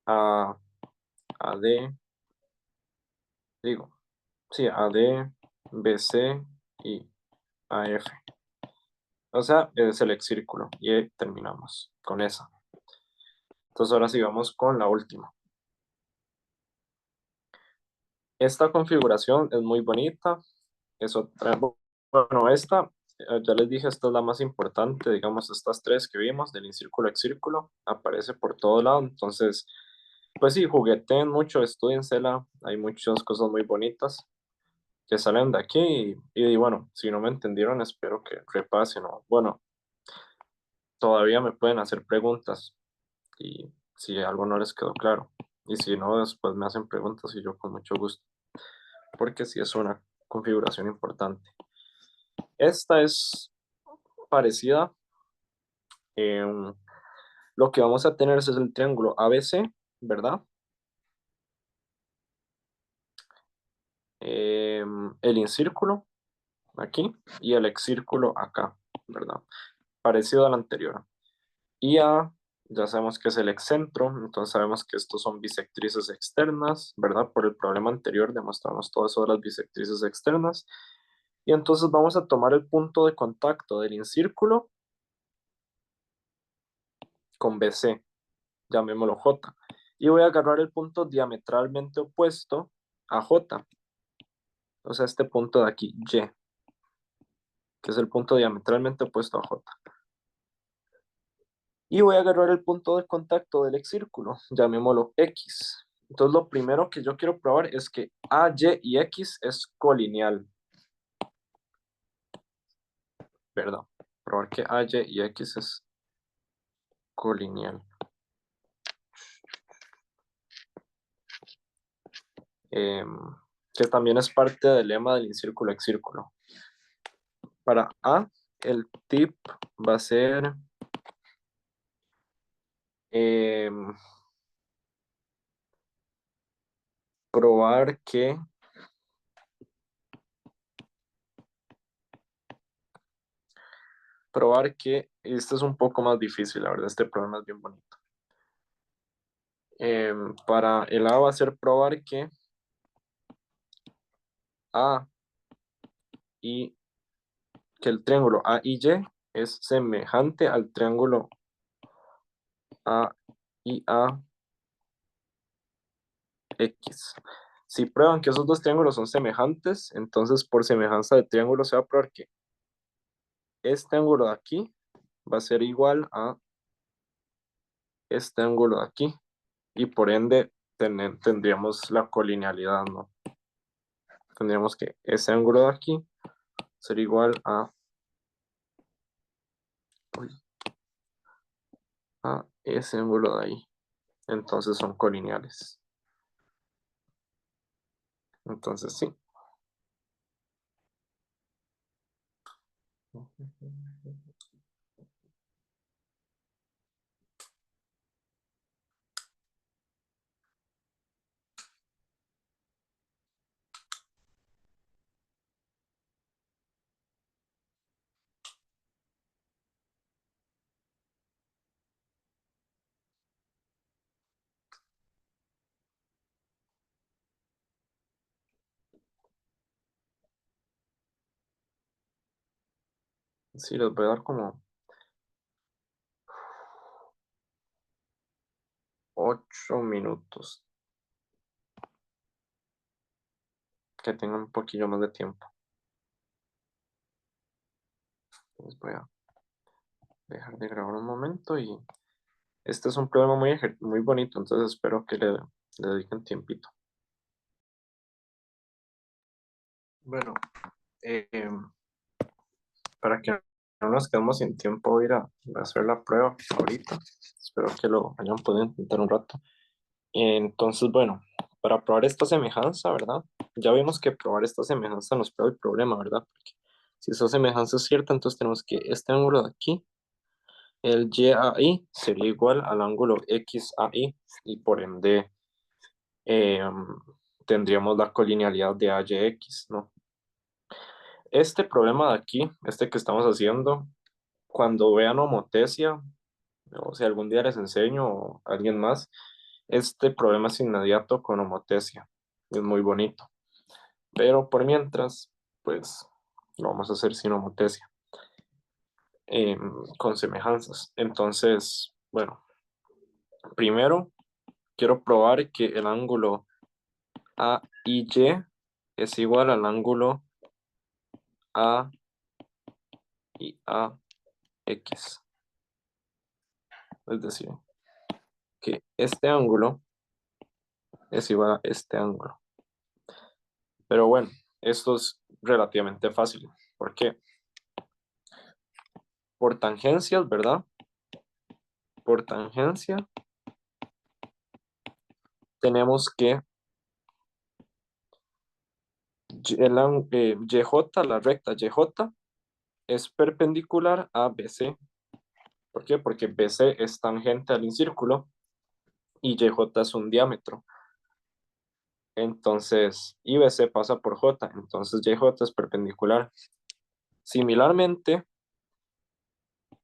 AD, digo, sí, AD, BC y AF. O sea, es el ex círculo y ahí terminamos con esa. Entonces ahora sí vamos con la última. Esta configuración es muy bonita. Es otra, bueno, esta, ya les dije, esta es la más importante, digamos, estas tres que vimos, del incírculo, excírculo, aparece por todo lado. Entonces, pues sí, jugueteen mucho, estudiensela, hay muchas cosas muy bonitas que salen de aquí y bueno, si no me entendieron, espero que repasen o bueno, todavía me pueden hacer preguntas y si algo no les quedó claro. Y si no, después me hacen preguntas y yo con mucho gusto, porque sí es una configuración importante. Esta es parecida. Lo que vamos a tener es el triángulo ABC, ¿verdad? El incírculo aquí y el excírculo acá, ¿verdad? Parecido al anterior. Y A, ya sabemos que es el excentro, entonces sabemos que estos son bisectrices externas, ¿verdad? Por el problema anterior demostramos todo eso de las bisectrices externas. Y entonces vamos a tomar el punto de contacto del incírculo con BC, llamémoslo J. Y voy a agarrar el punto diametralmente opuesto a J. O sea, este punto de aquí, Y, que es el punto diametralmente opuesto a J. Y voy a agarrar el punto de contacto del círculo, llamémoslo X. Entonces lo primero que yo quiero probar es que A, Y y X es colineal. Perdón, probar que A, Y y X es colineal. Que también es parte del lema del incírculo excírculo. Para A, el tip va a ser probar que este es un poco más difícil, la verdad, este problema es bien bonito. Para el A va a ser probar que A y que el triángulo A y Y es semejante al triángulo A y AX. Si prueban que esos dos triángulos son semejantes, entonces por semejanza de triángulo se va a probar que este ángulo de aquí va a ser igual a este ángulo de aquí y por ende tendríamos la colinealidad, ¿no? Tendríamos que ese ángulo de aquí sería igual a ese ángulo de ahí. Entonces son colineales. Entonces sí. Sí, les voy a dar como 8 minutos. Que tengan un poquillo más de tiempo. Les voy a dejar de grabar un momento y este es un problema muy bonito, entonces espero que le dediquen tiempito. Bueno, eh, para que no nos quedemos sin tiempo, voy a ir a hacer la prueba ahorita. Espero que lo hayan podido intentar un rato. Entonces, bueno, para probar esta semejanza, ¿verdad? Ya vimos que probar esta semejanza nos prueba el problema, ¿verdad? Porque si esa semejanza es cierta, entonces tenemos que este ángulo de aquí, el YAI, sería igual al ángulo XAI y por ende eh, tendríamos la colinealidad de AYX, ¿no? Este problema de aquí, este que estamos haciendo, cuando vean homotesia, o si algún día les enseño o alguien más, este problema es inmediato con homotesia. Es muy bonito. Pero por mientras, pues lo vamos a hacer sin homotesia, con semejanzas. Entonces, bueno, primero quiero probar que el ángulo AIY es igual al ángulo A y AX. Es decir, que este ángulo es igual a este ángulo. Pero bueno, esto es relativamente fácil. ¿Por qué? Por tangencias, ¿verdad? Por tangencia tenemos que YJ, la recta YJ, es perpendicular a BC. ¿Por qué? Porque BC es tangente al incírculo y YJ es un diámetro. Entonces, y BC pasa por J, entonces YJ es perpendicular. Similarmente,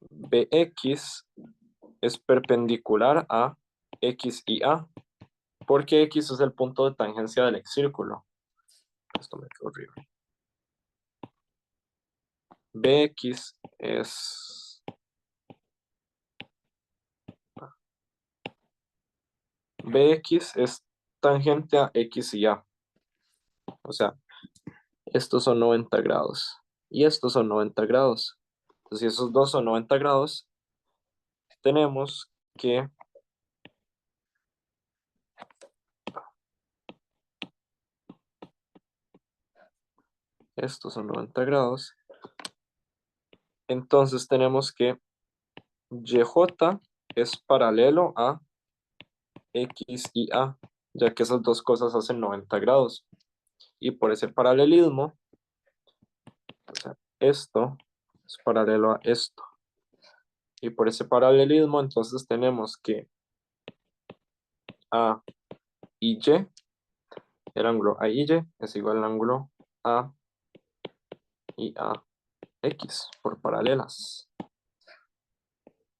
BX es perpendicular a X y A, porque X es el punto de tangencia del círculo. Esto me quedó horrible. BX es BX es tangente a X y A. O sea, estos son 90 grados y estos son 90 grados. Entonces, si esos dos son 90 grados, tenemos que estos son 90 grados. Entonces tenemos que YJ es paralelo a X y A, ya que esas dos cosas hacen 90 grados. Y por ese paralelismo, o sea, esto es paralelo a esto. Y por ese paralelismo, entonces tenemos que A y Y, el ángulo A y Y es igual al ángulo A y AX por paralelas.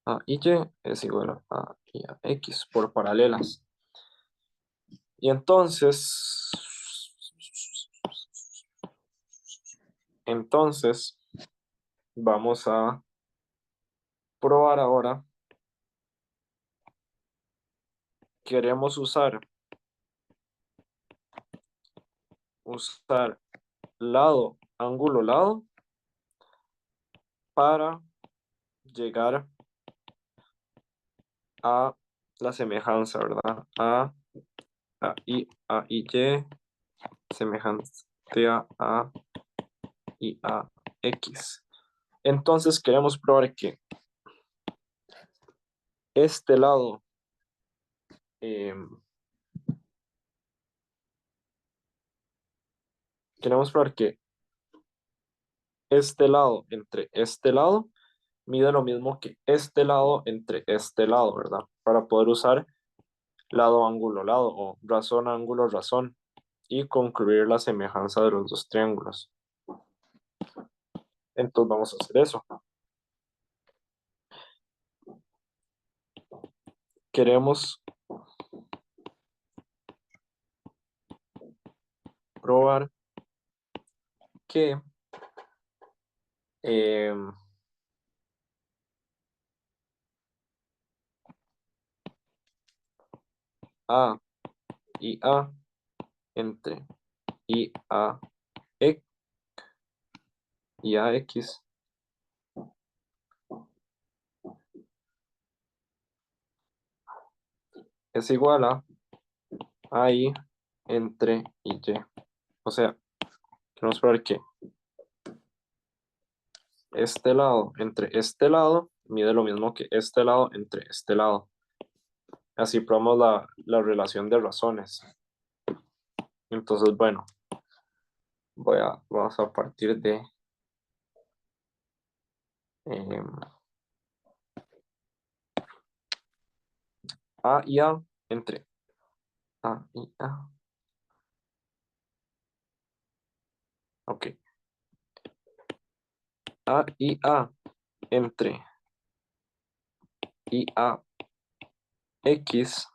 A y Y es igual a y X por paralelas. Y entonces vamos a probar ahora. Queremos usar lado, ángulo, lado para llegar a la semejanza, ¿verdad? A y Y, semejante a y a X. Entonces queremos probar que este lado queremos probar que este lado entre este lado mide lo mismo que este lado entre este lado, ¿verdad? Para poder usar lado, ángulo, lado o razón, ángulo, razón y concluir la semejanza de los dos triángulos. Entonces vamos a hacer eso. Queremos probar que A y A entre y A y AX es igual a I entre y. O sea, queremos probar que este lado entre este lado mide lo mismo que este lado entre este lado. Así probamos la relación de razones. Entonces, bueno, vamos a partir de A y A entre A y A. Ok. A y A entre I A X.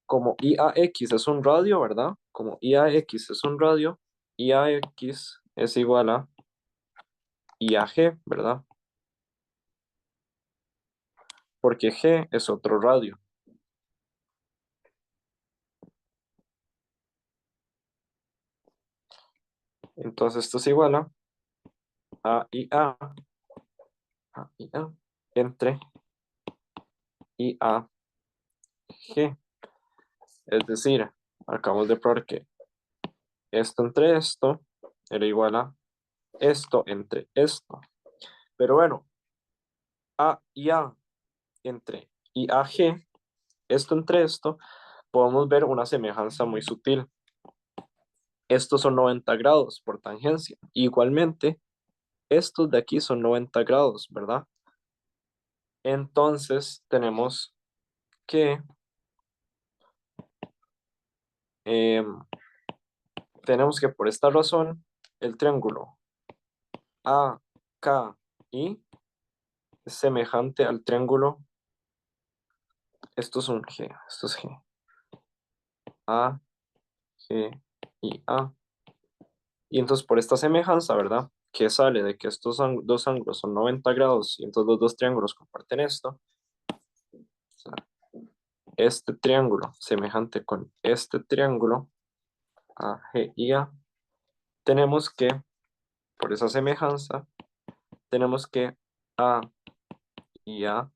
Como IAX es un radio, ¿verdad? Como IAX es un radio, IAX es igual a IAG, ¿verdad? Porque G es otro radio. Entonces esto es igual a y A entre IAG. Es decir, acabamos de probar que esto entre esto era igual a esto entre esto. Pero bueno, A y A entre IAG, esto entre esto, podemos ver una semejanza muy sutil. Estos son 90 grados por tangencia. Igualmente, estos de aquí son 90 grados, ¿verdad? Entonces, que, em, tenemos que por esta razón, el triángulo AKI es semejante al triángulo, esto es un G, esto es G, A, G y A. Y entonces por esta semejanza, ¿verdad? Que sale de que estos dos ángulos son 90 grados y entonces los dos triángulos comparten esto. este triángulo semejante con este triángulo, AG y A, tenemos que, por esa semejanza, tenemos que A y A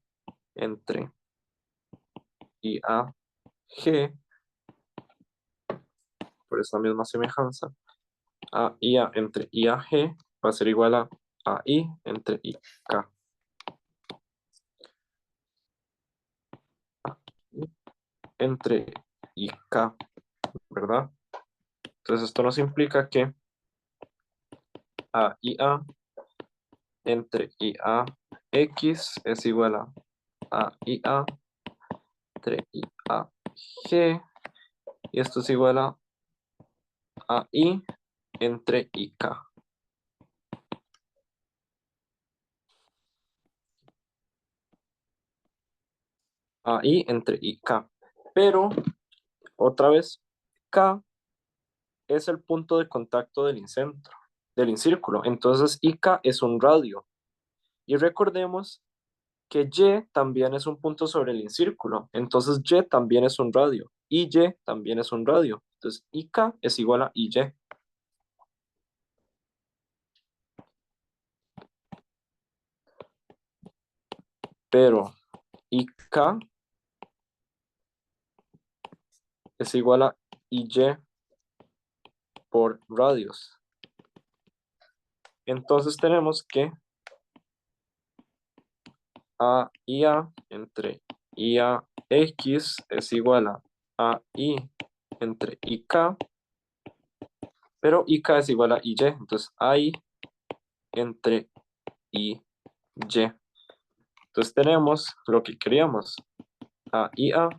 entre I A G, por esa misma semejanza, A y A entre I A G va a ser igual a I entre I K. Entre I K, ¿verdad? Entonces esto nos implica que A y A entre I A X es igual a I A entre I A G, y esto es igual a I entre I K. A I entre I K. Pero, otra vez, K es el punto de contacto del incentro, del incírculo. Entonces IK es un radio. Y recordemos que Y también es un punto sobre el incírculo. Entonces Y también es un radio. Y Y también es un radio. Entonces IK es igual a IY. Pero IK es igual a IY por radios. Entonces tenemos que A y A entre IA X es igual a I entre IK, pero IK es igual a IY, entonces AI entre IY. Entonces tenemos lo que queríamos, A y A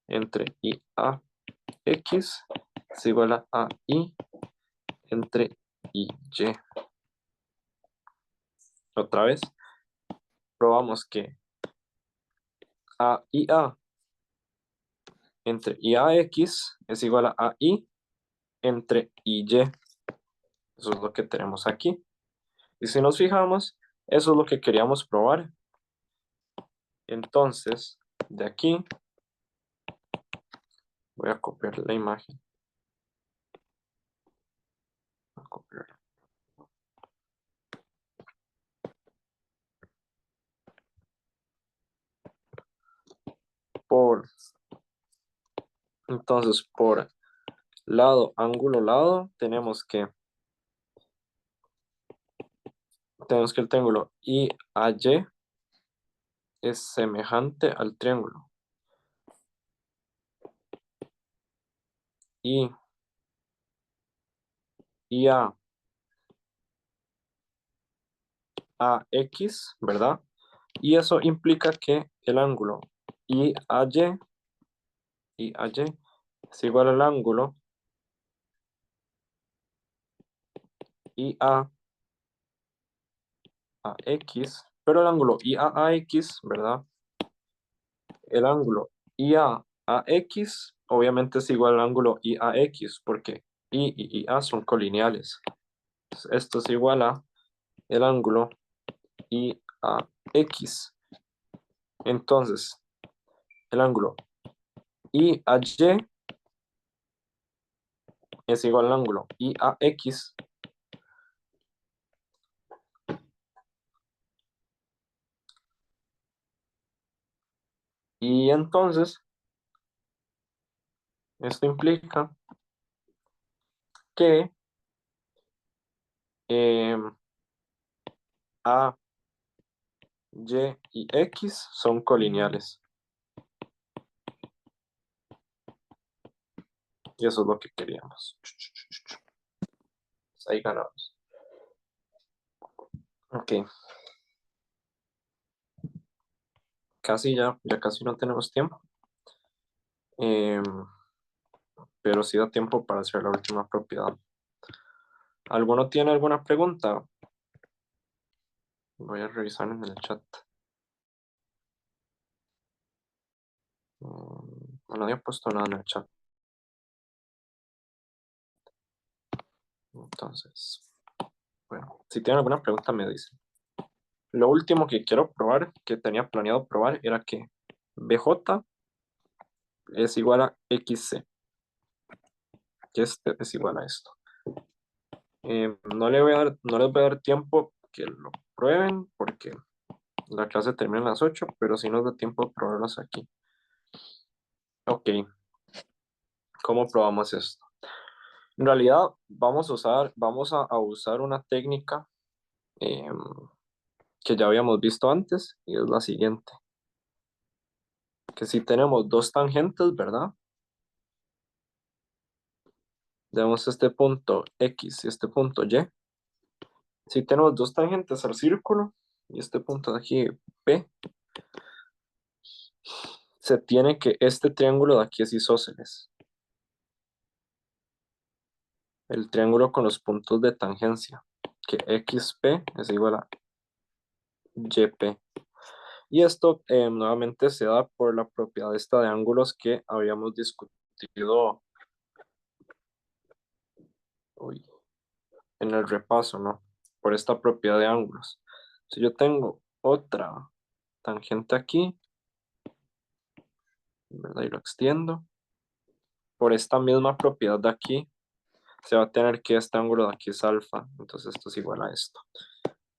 entre IA X es igual a I entre IY. Otra vez, probamos que A y A entre IAX es igual a I entre IY. Eso es lo que tenemos aquí. Y si nos fijamos, eso es lo que queríamos probar. Entonces, de aquí voy a copiar la imagen. Voy a copiar. Entonces, por lado, ángulo, lado, tenemos que el triángulo IAY es semejante al triángulo I, IA AX, ¿verdad? Y eso implica que el ángulo IAY es igual al ángulo IA AX, pero el ángulo IAAX, ¿verdad? El ángulo IAAX obviamente es igual al ángulo IAX porque I y IA son colineales. Entonces, esto es igual a el ángulo IAX. Entonces, el ángulo IAY es igual al ángulo IAX. Y entonces, esto implica que A, Y y X son colineales. Y eso es lo que queríamos. Pues ahí ganamos. Ok. Casi ya casi no tenemos tiempo. Em, pero sí da tiempo para hacer la última propiedad. ¿Alguno tiene alguna pregunta? Voy a revisar en el chat. No había puesto nada en el chat. Entonces, bueno, si tienen alguna pregunta me dicen. Lo último que quiero probar, que tenía planeado probar, era que BJ es igual a XC, que este es igual a esto. No les voy a dar tiempo que lo prueben porque la clase termina a las 8, pero sí nos da tiempo de probarlos aquí. Ok, ¿cómo probamos esto? En realidad vamos a usar una técnica em, que ya habíamos visto antes y es la siguiente. Que si tenemos dos tangentes, ¿verdad? Tenemos este punto X y este punto Y. Si tenemos dos tangentes al círculo y este punto de aquí P, se tiene que este triángulo de aquí es isósceles. El triángulo con los puntos de tangencia, que XP es igual a YP. Y esto nuevamente se da por la propiedad esta de ángulos que habíamos discutido uy, en el repaso, ¿no? Por esta propiedad de ángulos. Si yo tengo otra tangente aquí, ¿verdad? Y lo extiendo. Por esta misma propiedad de aquí, se va a tener que este ángulo de aquí es alfa. Entonces esto es igual a esto.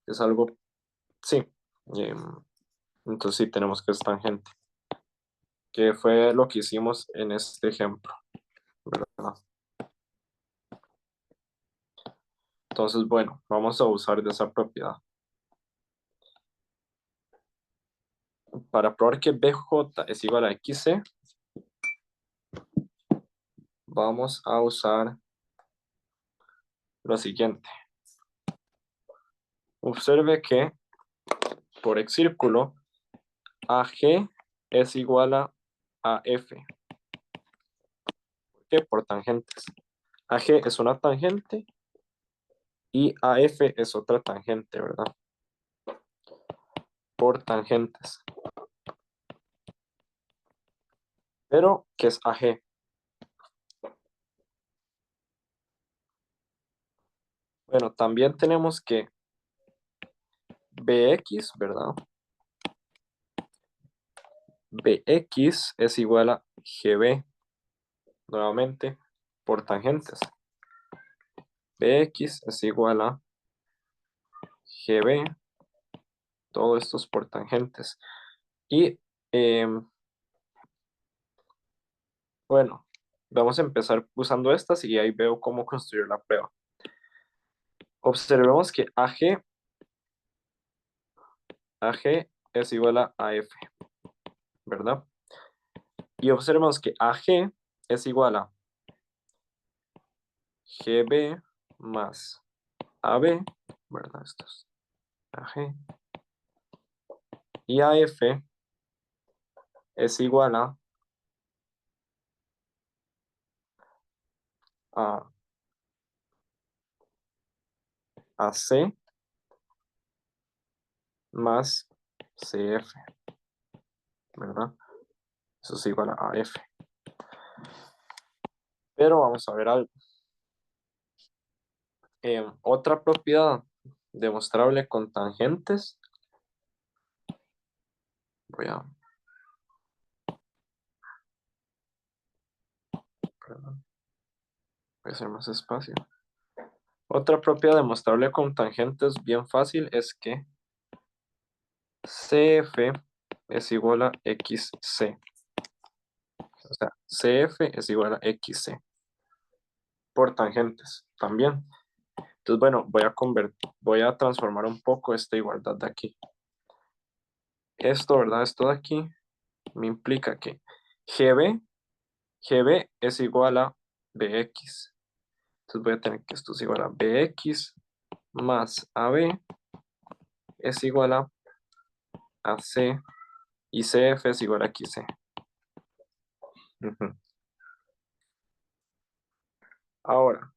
Es algo, sí. Entonces sí tenemos que es tangente. Que fue lo que hicimos en este ejemplo, ¿verdad? Entonces, bueno, vamos a usar de esa propiedad. Para probar que BJ es igual a XC, vamos a usar lo siguiente. Observe que por X círculo, AG es igual a AF. ¿Por qué? Por tangentes. AG es una tangente y AF es otra tangente, ¿verdad? Por tangentes. Pero, ¿qué es AG? Bueno, también tenemos que BX, ¿verdad? BX es igual a GB, nuevamente, por tangentes. BX es igual a GB, todo esto es por tangentes. Y bueno, vamos a empezar usando estas y ahí veo cómo construir la prueba. Observemos que AG es igual a AF, ¿verdad? Y observemos que AG es igual a GB más AB, ¿verdad? Esto es AG. Y AF es igual a AC más CF, ¿verdad? Eso es igual a AF. Pero vamos a ver algo. Otra propiedad demostrable con tangentes. Voy a, perdón, voy a hacer más espacio. Otra propiedad demostrable con tangentes bien fácil es que CF es igual a XC. O sea, CF es igual a XC por tangentes también. Entonces, bueno, voy a transformar un poco esta igualdad de aquí. Esto, ¿verdad? Esto de aquí me implica que GB es igual a BX. Entonces voy a tener que esto es igual a BX más AB es igual a AC y CF es igual a XC. Ujú. Ahora,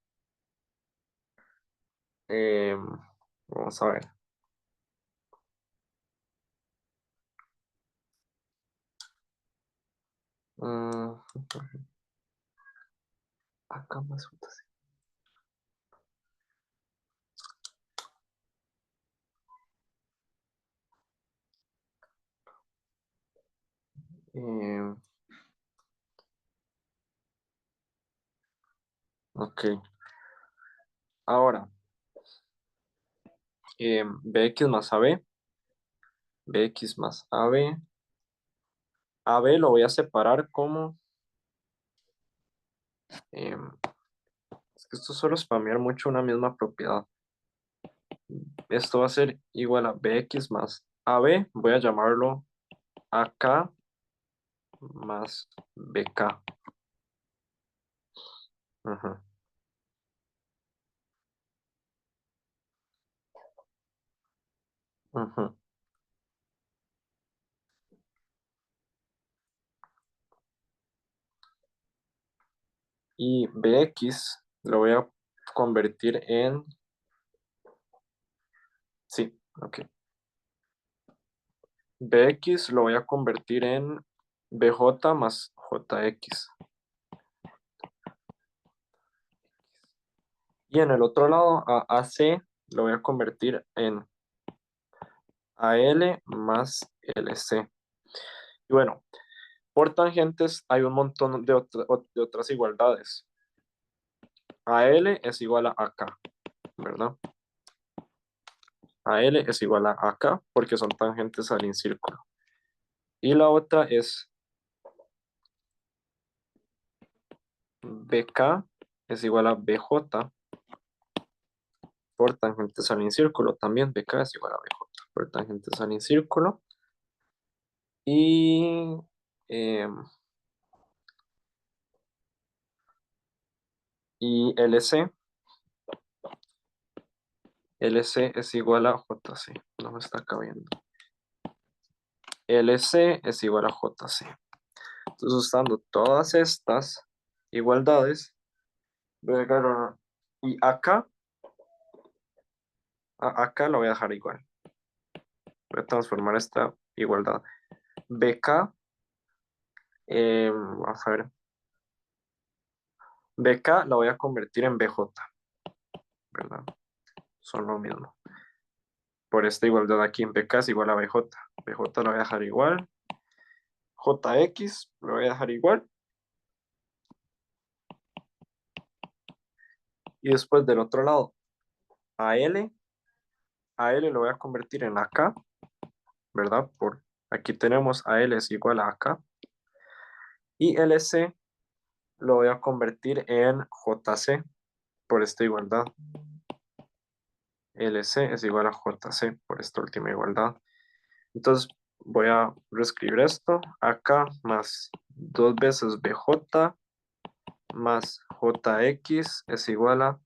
em, vamos a ver. Mm, acá más juntas. Em, Ok. Ahora, bx más ab, bx más ab. AB lo voy a separar como... em, es que esto solo es spamear mucho una misma propiedad. Esto va a ser igual a bx más ab. Voy a llamarlo AK más BK. Ujú, ujú. Y BX lo voy a convertir en... Sí, ok. BX lo voy a convertir en BJ más JX. Y en el otro lado, a AC lo voy a convertir en AL más LC. Y bueno, por tangentes hay un montón de otras igualdades. AL es igual a AK, ¿verdad? AL es igual a AK porque son tangentes al incírculo. Y la otra es BK es igual a BJ por tangentes al incírculo. También BK es igual a BJ por tangentes al incírculo. Y, em, y LC es igual a JC. No me está cabiendo. LC es igual a JC. Entonces, usando todas estas igualdades, voy a agarrar, y acá, acá lo voy a dejar igual. Voy a transformar esta igualdad. BK, vamos a ver, BK la voy a convertir en BJ, ¿verdad? Son lo mismo. Por esta igualdad aquí, BK es igual a BJ. BJ lo voy a dejar igual. JX lo voy a dejar igual. Y después del otro lado, AL, AL lo voy a convertir en AK, ¿verdad? Por aquí tenemos AL es igual a AK. Y LC lo voy a convertir en JC por esta igualdad. LC es igual a JC por esta última igualdad. Entonces voy a reescribir esto. AK más 2 veces BJ más JX es igual a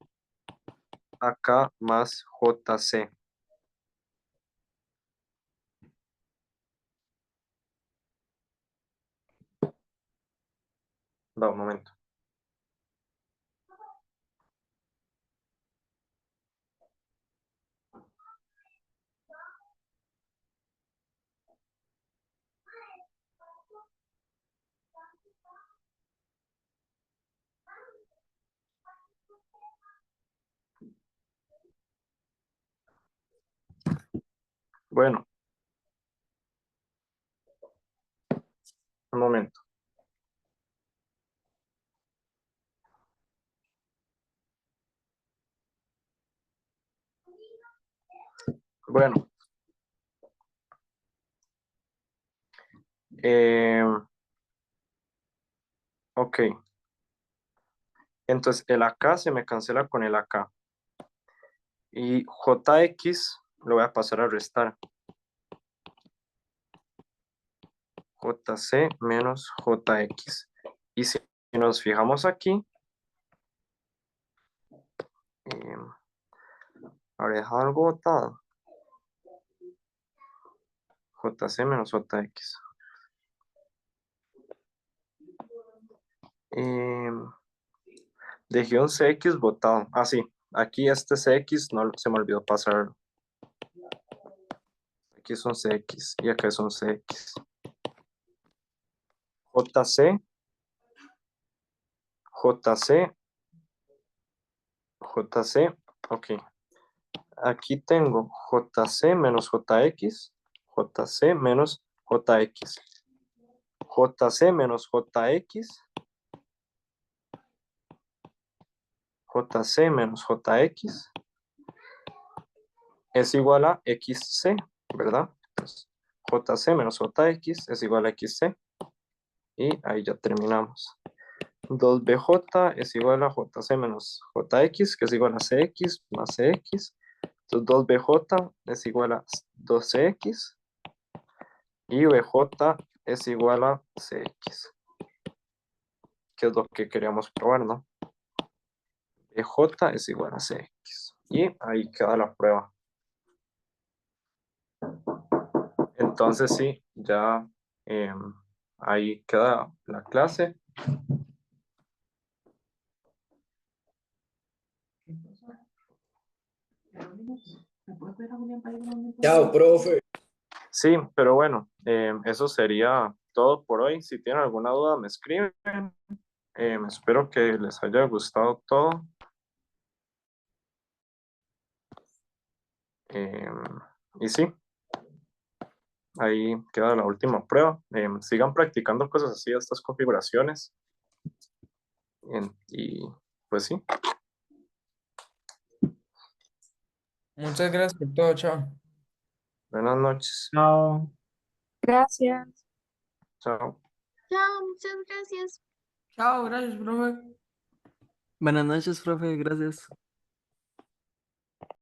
AK más JC. Va, un momento. Bueno, un momento. Bueno, eh, ok. Entonces el AK se me cancela con el AK. Y JX lo voy a pasar a restar. JC menos JX. Y si nos fijamos aquí, eh, habré dejado algo botado. JC menos JX. Eh, dejé un CX botado. Ah, sí. Aquí este CX no se me olvidó pasar. Aquí es un CX y acá es un CX. JC, JC, JC. Ok. Aquí tengo JC menos JX. JC menos JX. JC menos JX JC menos JX es igual a XC, ¿verdad? Entonces, JC menos JX es igual a XC. Y ahí ya terminamos. 2BJ es igual a JC menos JX, que es igual a CX más CX. Entonces 2BJ es igual a 2CX. Y BJ es igual a CX, que es lo que queríamos probar, ¿no? BJ es igual a CX. Y ahí queda la prueba. Entonces sí, ya ahí queda la clase. Chao, profe. Sí, pero bueno, eso sería todo por hoy. Si tienen alguna duda, me escriben. Espero que les haya gustado todo. Y sí, ahí queda la última prueba. Sigan practicando cosas así, estas configuraciones. Y pues sí, Muchas gracias por todo, chao. buenas noches. No. Gracias. Chao. Chao, muchas gracias. Chao, gracias, profe. Buenas noches, profe, gracias.